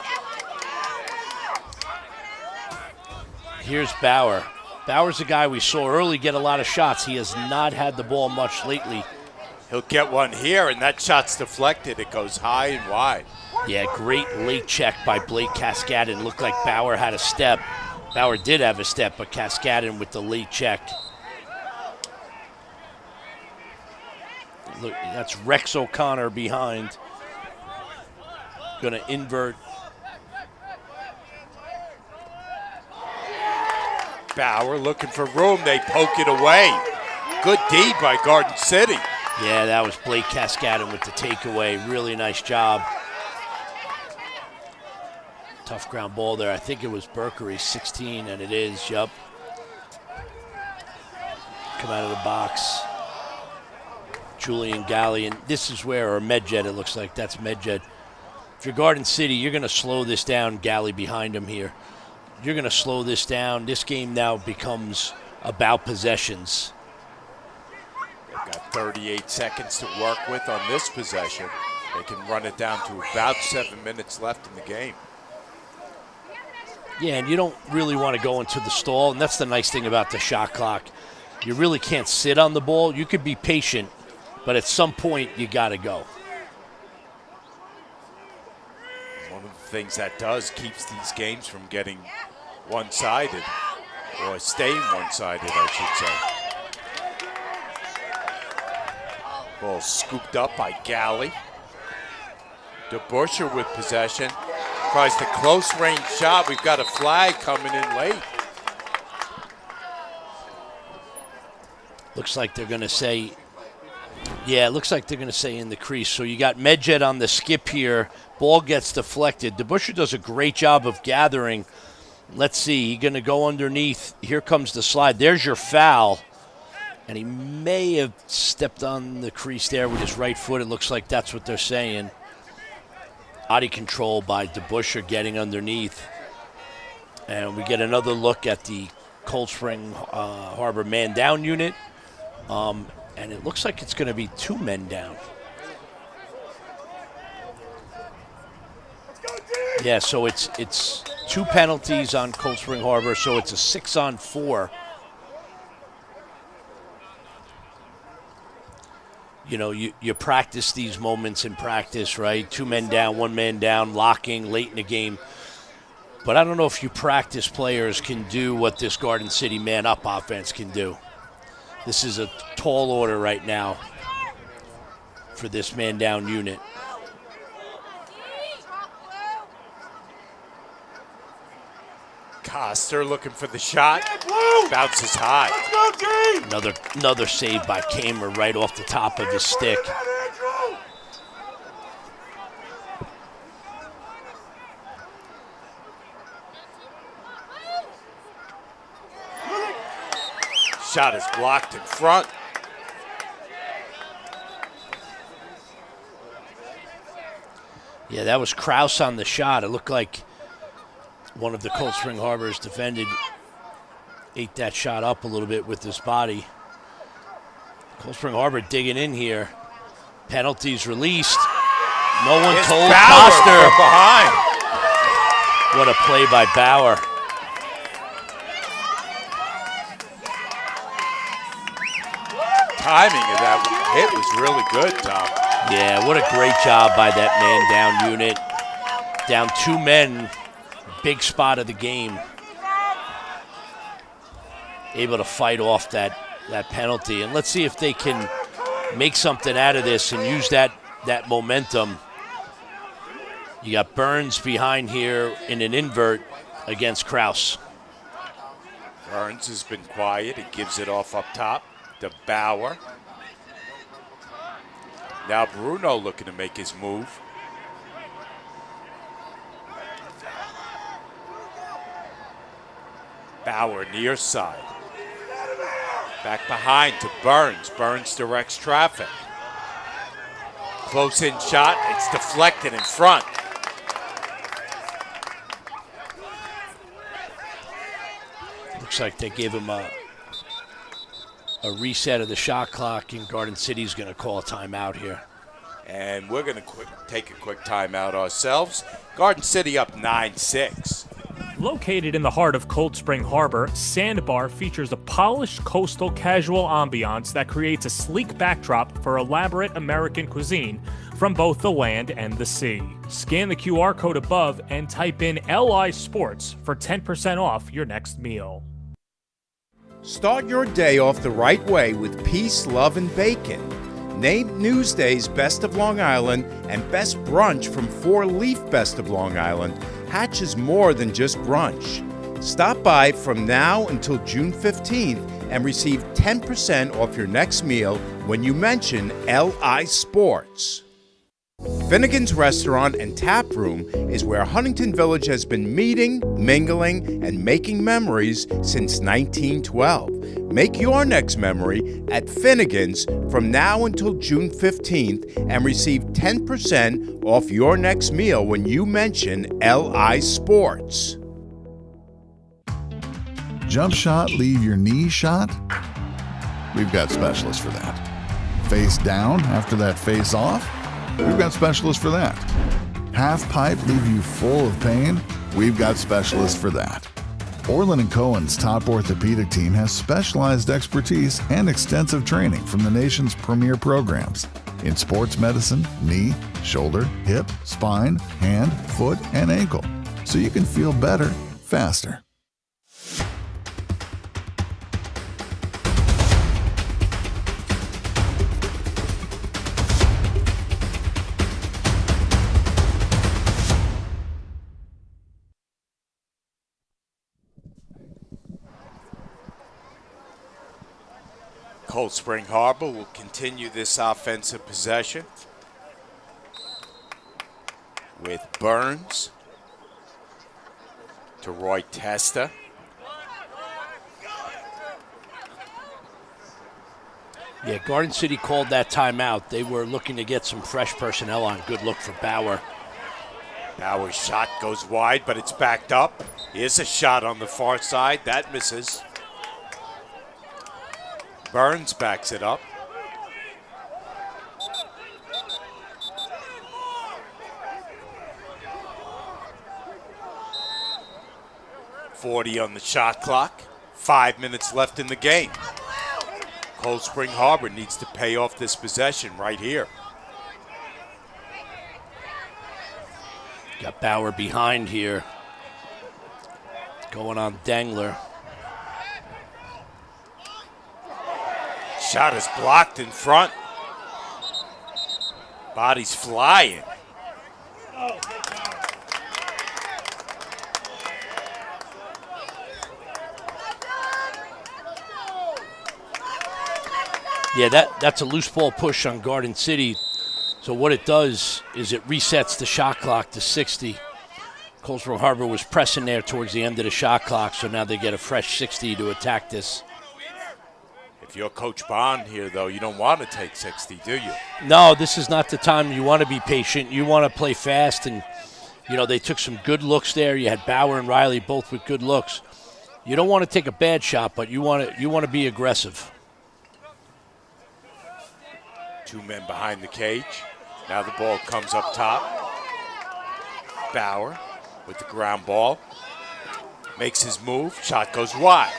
Here's Bauer. Bauer's a guy we saw early get a lot of shots. He has not had the ball much lately. He'll get one here, and that shot's deflected. It goes high and wide. Yeah, great late check by Blake Cascadin. Looked like Bauer had a step. Bauer did have a step, but Cascadin with the late check. Look, that's Rex O'Connor behind. Going to invert. Bauer looking for room. They poke it away. Good D by Garden City. Yeah, that was Blake Cascadin with the takeaway. Really nice job. Tough ground ball there. I think it was Berkery, 16, and it is, yup. Come out of the box. Julian Galley, and this is where, or Medjed, it looks like. That's Medjed. If you're Garden City, you're going to slow this down. Galley behind him here. You're going to slow this down. This game now becomes about possessions. They've got 38 seconds to work with on this possession. They can run it down to about 7 minutes left in the game. Yeah, and you don't really want to go into the stall, and that's the nice thing about the shot clock. You really can't sit on the ball. You could be patient, but at some point you got to go. One of the things that does keeps these games from getting one-sided, or staying one-sided, I should say. Ball scooped up by Galley. DeBuscher with possession. Tries the close-range shot. We've got a flag coming in late. Looks like they're going to say, yeah, it looks like they're going to say in the crease. So you got Medjed on the skip here. Ball gets deflected. DeBuscher does a great job of gathering. Let's see. He's going to go underneath. Here comes the slide. There's your foul. And he may have stepped on the crease there with his right foot. It looks like that's what they're saying. Body control by DeBuscher getting underneath. And we get another look at the Cold Spring Harbor man down unit. And it looks like it's going to be 2 men down. Yeah, so it's 2 penalties on Cold Spring Harbor, so it's a 6-on-4. You know, you practice these moments in practice, right? 2 men down, 1 man down, locking late in the game. But I don't know if you practice players can do what this Garden City man-up offense can do. This is a tall order right now for this man-down unit. Coster looking for the shot. Bounces high. Let's go, G! Another save by Kamer right off the top of his stick. Shot is blocked in front. Yeah, that was Kraus on the shot. It looked like one of the Cold Spring Harbor's defended ate that shot up a little bit with his body. Cold Spring Harbor digging in here. Penalties released. No one It's told Bauer Coster. from behind. What a play by Bauer. Timing of that hit was really good, Tom. Yeah, what a great job by that man-down unit. Down 2 men, big spot of the game. Able to fight off that penalty. And let's see if they can make something out of this and use that momentum. You got Burns behind here in an invert against Kraus. Burns has been quiet. He gives it off up top to Bauer. Now Bruno looking to make his move. Bauer near side. Back behind to Burns. Burns directs traffic. Close in shot. It's deflected in front. Looks like they gave him a reset of the shot clock, and Garden City's going to call a timeout here. And we're going to take a quick timeout ourselves. Garden City up 9-6. Located in the heart of Cold Spring Harbor, Sandbar features a polished coastal casual ambiance that creates a sleek backdrop for elaborate American cuisine from both the land and the sea. Scan the QR code above and type in LI Sports for 10% off your next meal. Start your day off the right way with peace, love, and bacon. Named Newsday's Best of Long Island and Best Brunch from 4-Leaf Best of Long Island, Hatch is more than just brunch. Stop by from now until June 15th and receive 10% off your next meal when you mention LI Sports. Finnegan's Restaurant and Tap Room is where Huntington Village has been meeting, mingling, and making memories since 1912. Make your next memory at Finnegan's from now until June 15th and receive 10% off your next meal when you mention LI Sports. Jump shot, leave your knee shot? We've got specialists for that. Face down after that face off? We've got specialists for that. Half pipe leave you full of pain? We've got specialists for that. Orland & Cohen's top orthopedic team has specialized expertise and extensive training from the nation's premier programs in sports medicine, knee, shoulder, hip, spine, hand, foot, and ankle, so you can feel better, faster. Cold Spring Harbor will continue this offensive possession with Burns to Roy Testa. Yeah, Garden City called that timeout. They were looking to get some fresh personnel on. Good look for Bauer. Bauer's shot goes wide, but it's backed up. Here's a shot on the far side. That misses. Burns backs it up. .40 on the shot clock. 5 minutes left in the game. Cold Spring Harbor needs to pay off this possession right here. Got Bauer behind here. Going on Dangler. Shot is blocked in front. Body's flying. Yeah, that's a loose ball push on Garden City. So what it does is it resets the shot clock to 60. Cold Spring Harbor was pressing there towards the end of the shot clock, so now they get a fresh 60 to attack this. If you're Coach Bond here, though, you don't want to take 60, do you? No, this is not the time. You want to be patient. You want to play fast, and, you know, they took some good looks there. You had Bauer and Riley both with good looks. You don't want to take a bad shot, but you want to be aggressive. 2 men behind the cage. Now the ball comes up top. Bauer with the ground ball. Makes his move. Shot goes wide.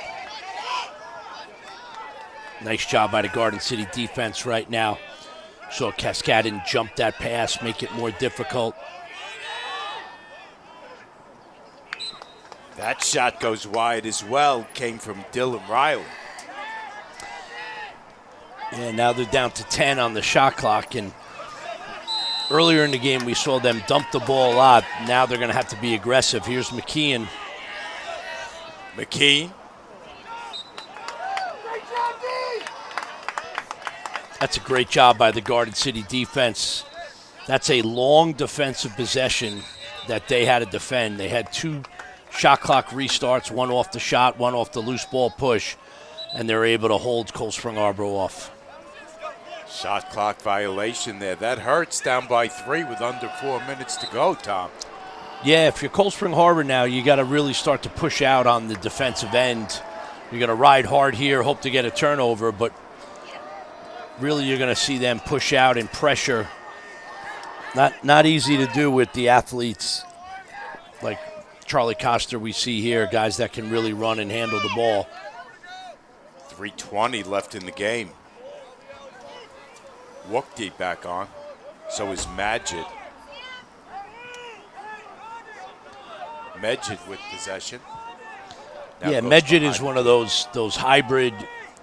Nice job by the Garden City defense right now. So Cascadin jump that pass, make it more difficult. That shot goes wide as well. Came from Dylan Riley. And now they're down to 10 on the shot clock. And earlier in the game, we saw them dump the ball a lot. Now they're going to have to be aggressive. Here's McKeon. That's a great job by the Garden City defense. That's a long defensive possession that they had to defend. They had 2 shot clock restarts, one off the shot, one off the loose ball push, and they're able to hold Cold Spring Harbor off. Shot clock violation there. That hurts, down by 3 with under 4 minutes to go, Tom. Yeah, if you're Cold Spring Harbor now, you got to really start to push out on the defensive end. You're going to ride hard here, hope to get a turnover, but really you're going to see them push out and pressure. Not easy to do with the athletes like Charlie Coster we see here, guys that can really run and handle the ball. 3:20 left in the game. Wookdy back on. So is Majid. Majid with possession. Yeah, Majid is one of those hybrid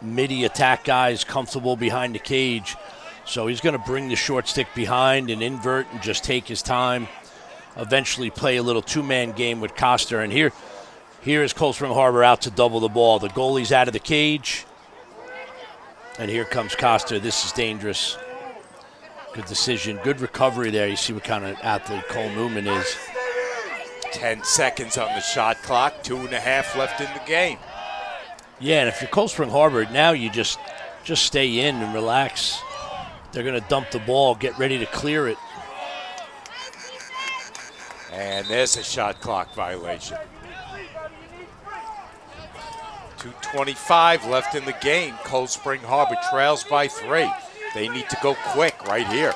midi attack guys, comfortable behind the cage. So he's going to bring the short stick behind and invert and just take his time. Eventually play a little 2-man game with Coster. And here is Cold Spring Harbor out to double the ball. The goalie's out of the cage. And here comes Coster. This is dangerous. Good decision. Good recovery there. You see what kind of athlete Cole Newman is. 10 seconds on the shot clock. 2.5 left in the game. Yeah, and if you're Cold Spring Harbor, now you just stay in and relax. They're going to dump the ball, get ready to clear it. And there's a shot clock violation. 2:25 left in the game. Cold Spring Harbor trails by 3. They need to go quick right here.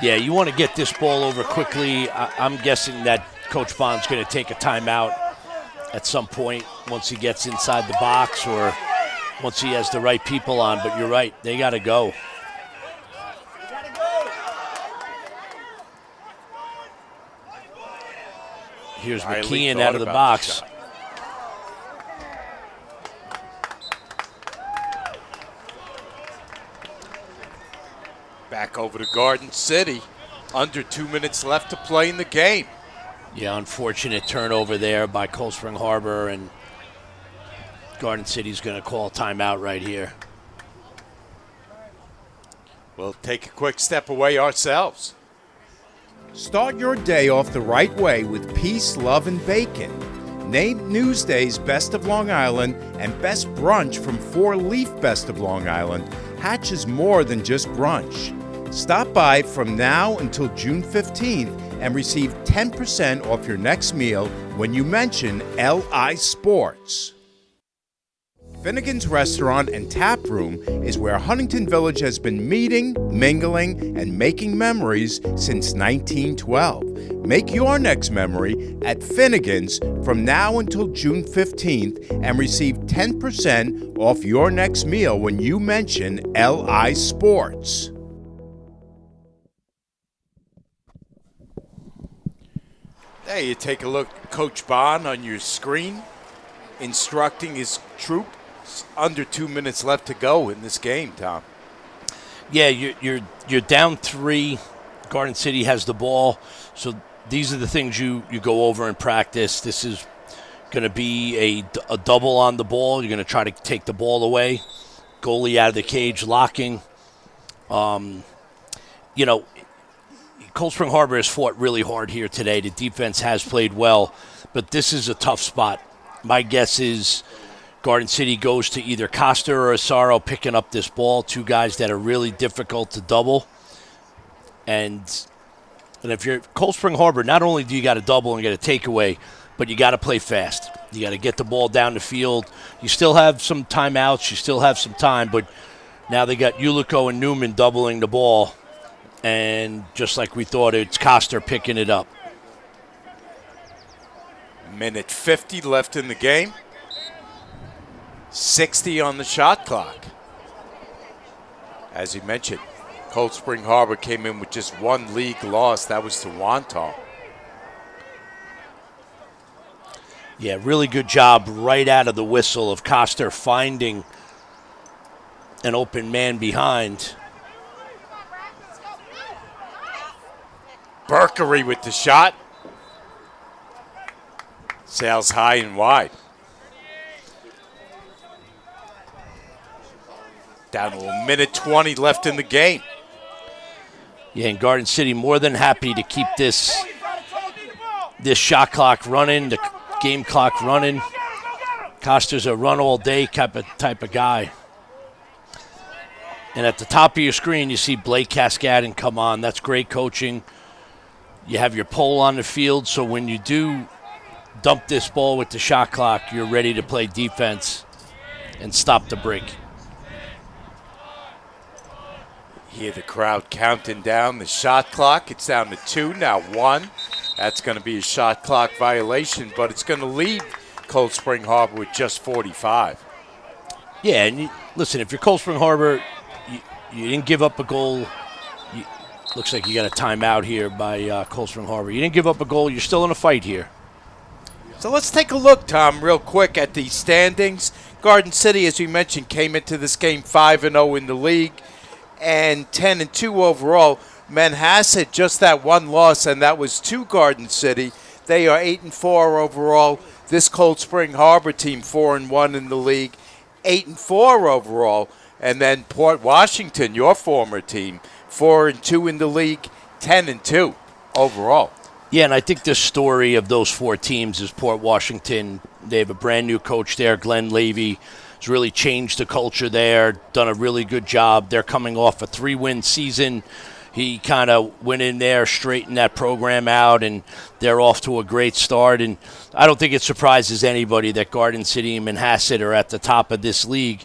Yeah, you want to get this ball over quickly. I'm guessing that Coach Bond's going to take a timeout at some point once he gets inside the box or once he has the right people on. But you're right, they got to go. Here's McKeon out of the box. Back over to Garden City. Under 2 minutes left to play in the game. Yeah, unfortunate turnover there by Cold Spring Harbor, and Garden City's going to call timeout right here. We'll take a quick step away ourselves. Start your day off the right way with peace, love, and bacon. Named Newsday's Best of Long Island and Best Brunch from 4-Leaf Best of Long Island, Hatch is more than just brunch. Stop by from now until June 15th and receive 10% off your next meal when you mention LI Sports. Finnegan's Restaurant and Tap Room is where Huntington Village has been meeting, mingling, and making memories since 1912. Make your next memory at Finnegan's from now until June 15th and receive 10% off your next meal when you mention LI Sports. There you take a look at Coach Bond on your screen, instructing his troop. Under 2 minutes left to go in this game, Tom. Yeah, you're down 3. Garden City has the ball, so these are the things you go over in practice. This is going to be a double on the ball. You're going to try to take the ball away. Goalie out of the cage, locking. Cold Spring Harbor has fought really hard here today. The defense has played well, but this is a tough spot. My guess is Garden City goes to either Costa or Asaro picking up this ball, 2 guys that are really difficult to double. And if you're Cold Spring Harbor, not only do you got to double and get a takeaway, but you got to play fast. You got to get the ball down the field. You still have some timeouts. You still have some time, but now they got Ulico and Newman doubling the ball. And just like we thought, it's Costa picking it up. Minute 50 left in the game. 60 on the shot clock. As you mentioned, Cold Spring Harbor came in with just 1 league loss. That was to Wantagh. Yeah, really good job right out of the whistle of Costa finding an open man behind. Berkery with the shot. Sails high and wide. Down to a minute 20 left in the game. Yeah, and Garden City more than happy to keep this shot clock running, the game clock running. Costa's a run all day type of guy. And at the top of your screen, you see Blake Cascadin come on. That's great coaching. You have your pole on the field, so when you do dump this ball with the shot clock, you're ready to play defense and stop the break. Hear the crowd counting down the shot clock. It's down to 2, now 1. That's going to be a shot clock violation, but it's going to leave Cold Spring Harbor with just 45. Yeah, and listen, if you're Cold Spring Harbor, you didn't give up a goal. Looks like you got a timeout here by Cold Spring Harbor. You didn't give up a goal. You're still in a fight here. So let's take a look, Tom, real quick at the standings. Garden City, as we mentioned, came into this game 5-0 in the league and 10-2 overall. Manhasset, just that 1 loss, and that was to Garden City. They are 8-4 overall. This Cold Spring Harbor team 4-1 in the league, 8-4 overall. And then Port Washington, your former team, 4-2 in the league, 10-2 overall. Yeah, and I think the story of those 4 teams is Port Washington. They have a brand new coach there, Glenn Levy. Has really changed the culture there, done a really good job. They're coming off a 3-win season. He kind of went in there, straightened that program out, and they're off to a great start. And I don't think it surprises anybody that Garden City and Manhasset are at the top of this league.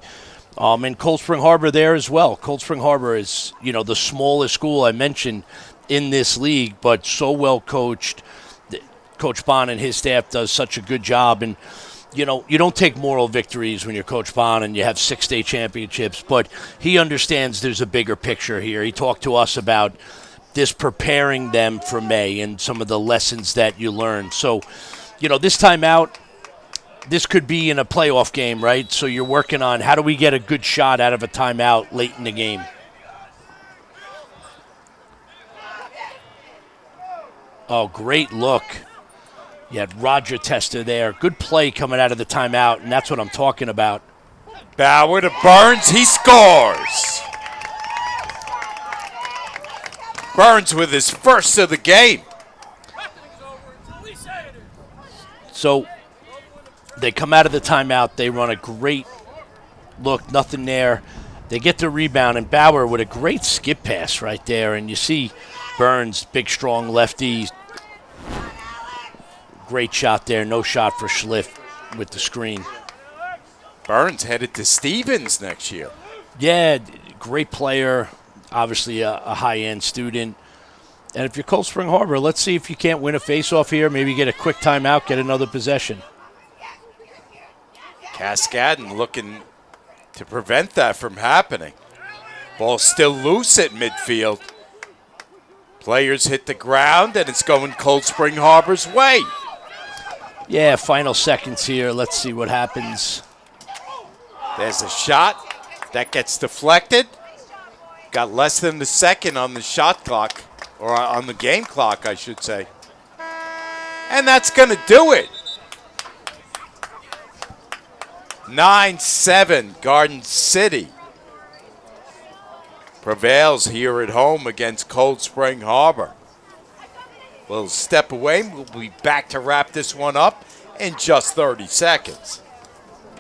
And Cold Spring Harbor there as well. Cold Spring Harbor is, the smallest school I mentioned in this league, but so well coached. Coach Bond and his staff does such a good job. And, you don't take moral victories when you're Coach Bond and you have 6 state championships, but he understands there's a bigger picture here. He talked to us about this preparing them for May and some of the lessons that you learn. So, this time out, this could be in a playoff game, right? So you're working on how do we get a good shot out of a timeout late in the game. Oh, great look. You had Roger Tester there. Good play coming out of the timeout, and that's what I'm talking about. Bauer to Burns. He scores. Burns with his first of the game. So they come out of the timeout. They run a great look, nothing there. They get the rebound, and Bauer with a great skip pass right there. And you see Burns, big, strong lefty. Great shot there. No shot for Schliff with the screen. Burns headed to Stevens next year. Yeah, great player, obviously a high-end student. And if you're Cold Spring Harbor, let's see if you can't win a face-off here, maybe get a quick timeout, get another possession. Cascadin looking to prevent that from happening. Ball still loose at midfield. Players hit the ground, and it's going Cold Spring Harbor's way. Yeah, final seconds here. Let's see what happens. There's a shot. That gets deflected. Got less than a second on the shot clock, or on the game clock, I should say. And that's going to do it. 9-7, Garden City prevails here at home against Cold Spring Harbor. We'll step away. We'll be back to wrap this one up in just 30 seconds.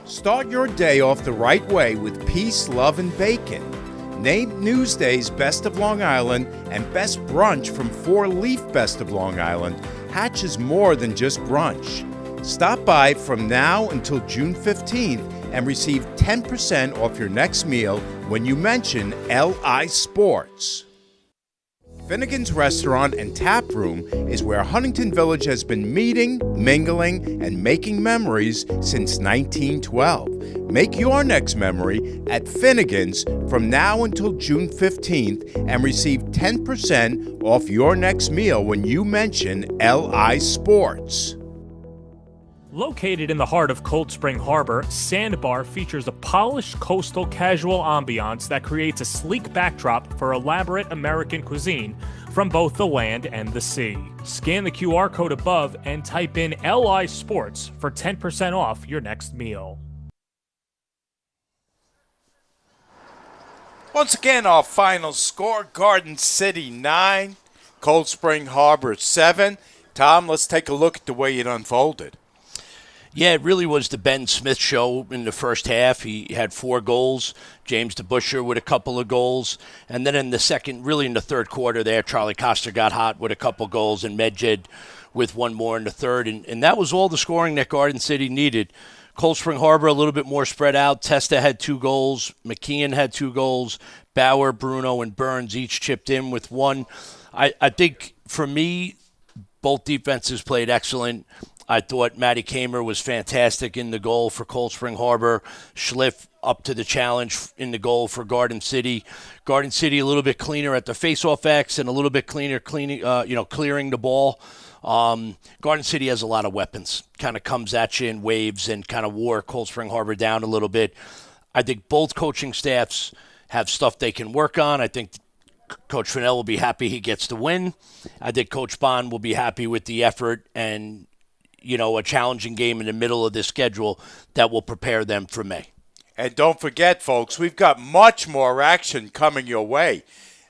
Start your day off the right way with peace, love, and bacon. Named Newsday's Best of Long Island and Best Brunch from 4-Leaf Best of Long Island, Hatch is more than just brunch. Stop by from now until June 15th and receive 10% off your next meal when you mention LI Sports. Finnegan's Restaurant and Tap Room is where Huntington Village has been meeting, mingling, and making memories since 1912. Make your next memory at Finnegan's from now until June 15th and receive 10% off your next meal when you mention LI Sports. Located in the heart of Cold Spring Harbor, Sandbar features a polished coastal casual ambiance that creates a sleek backdrop for elaborate American cuisine from both the land and the sea. Scan the QR code above and type in LI Sports for 10% off your next meal. Once again, our final score, Garden City 9, Cold Spring Harbor 7. Tom, let's take a look at the way it unfolded. Yeah, it really was the Ben Smith show in the first half. He had 4 goals. James DeBuscher with a couple of goals. And then in the third quarter there, Charlie Coster got hot with a couple goals and Medjed with one more in the third. And that was all the scoring that Garden City needed. Cold Spring Harbor a little bit more spread out. Testa had 2 goals. McKeon had 2 goals. Bauer, Bruno, and Burns each chipped in with 1. I think, for me, both defenses played excellent. I thought Matty Kamer was fantastic in the goal for Cold Spring Harbor. Schliff up to the challenge in the goal for Garden City. Garden City a little bit cleaner at the face-off X and a little bit cleaner clearing the ball. Garden City has a lot of weapons. Kind of comes at you in waves and kind of wore Cold Spring Harbor down a little bit. I think both coaching staffs have stuff they can work on. I think Coach Fennell will be happy he gets the win. I think Coach Bond will be happy with the effort and a challenging game in the middle of this schedule that will prepare them for May. And don't forget, folks, we've got much more action coming your way.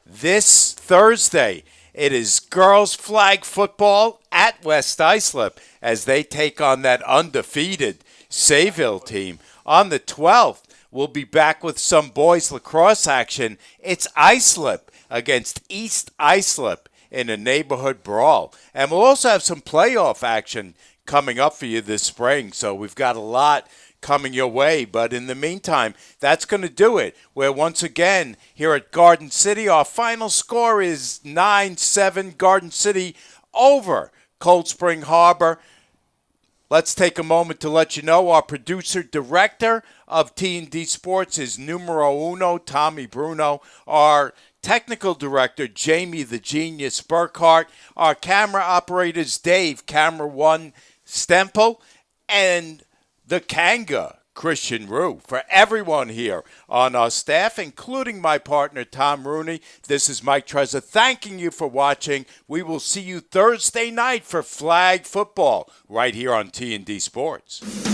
This Thursday, it is girls flag football at West Islip as they take on that undefeated Sayville team. On the 12th, we'll be back with some boys lacrosse action. It's Islip against East Islip in a neighborhood brawl. And we'll also have some playoff action coming up for you this spring. So we've got a lot coming your way. But in the meantime, that's going to do it. Where once again, here at Garden City, our final score is 9-7 Garden City over Cold Spring Harbor. Let's take a moment to let you know our producer director of T&D Sports is numero uno, Tommy Bruno. Our technical director, Jamie the Genius Burkhart. Our camera operators, Dave, Camera One Stempel, and the Kanga, Christian Rue. For everyone here on our staff, including my partner, Tom Rooney, this is Mike Trezor thanking you for watching. We will see you Thursday night for flag football right here on T&D Sports.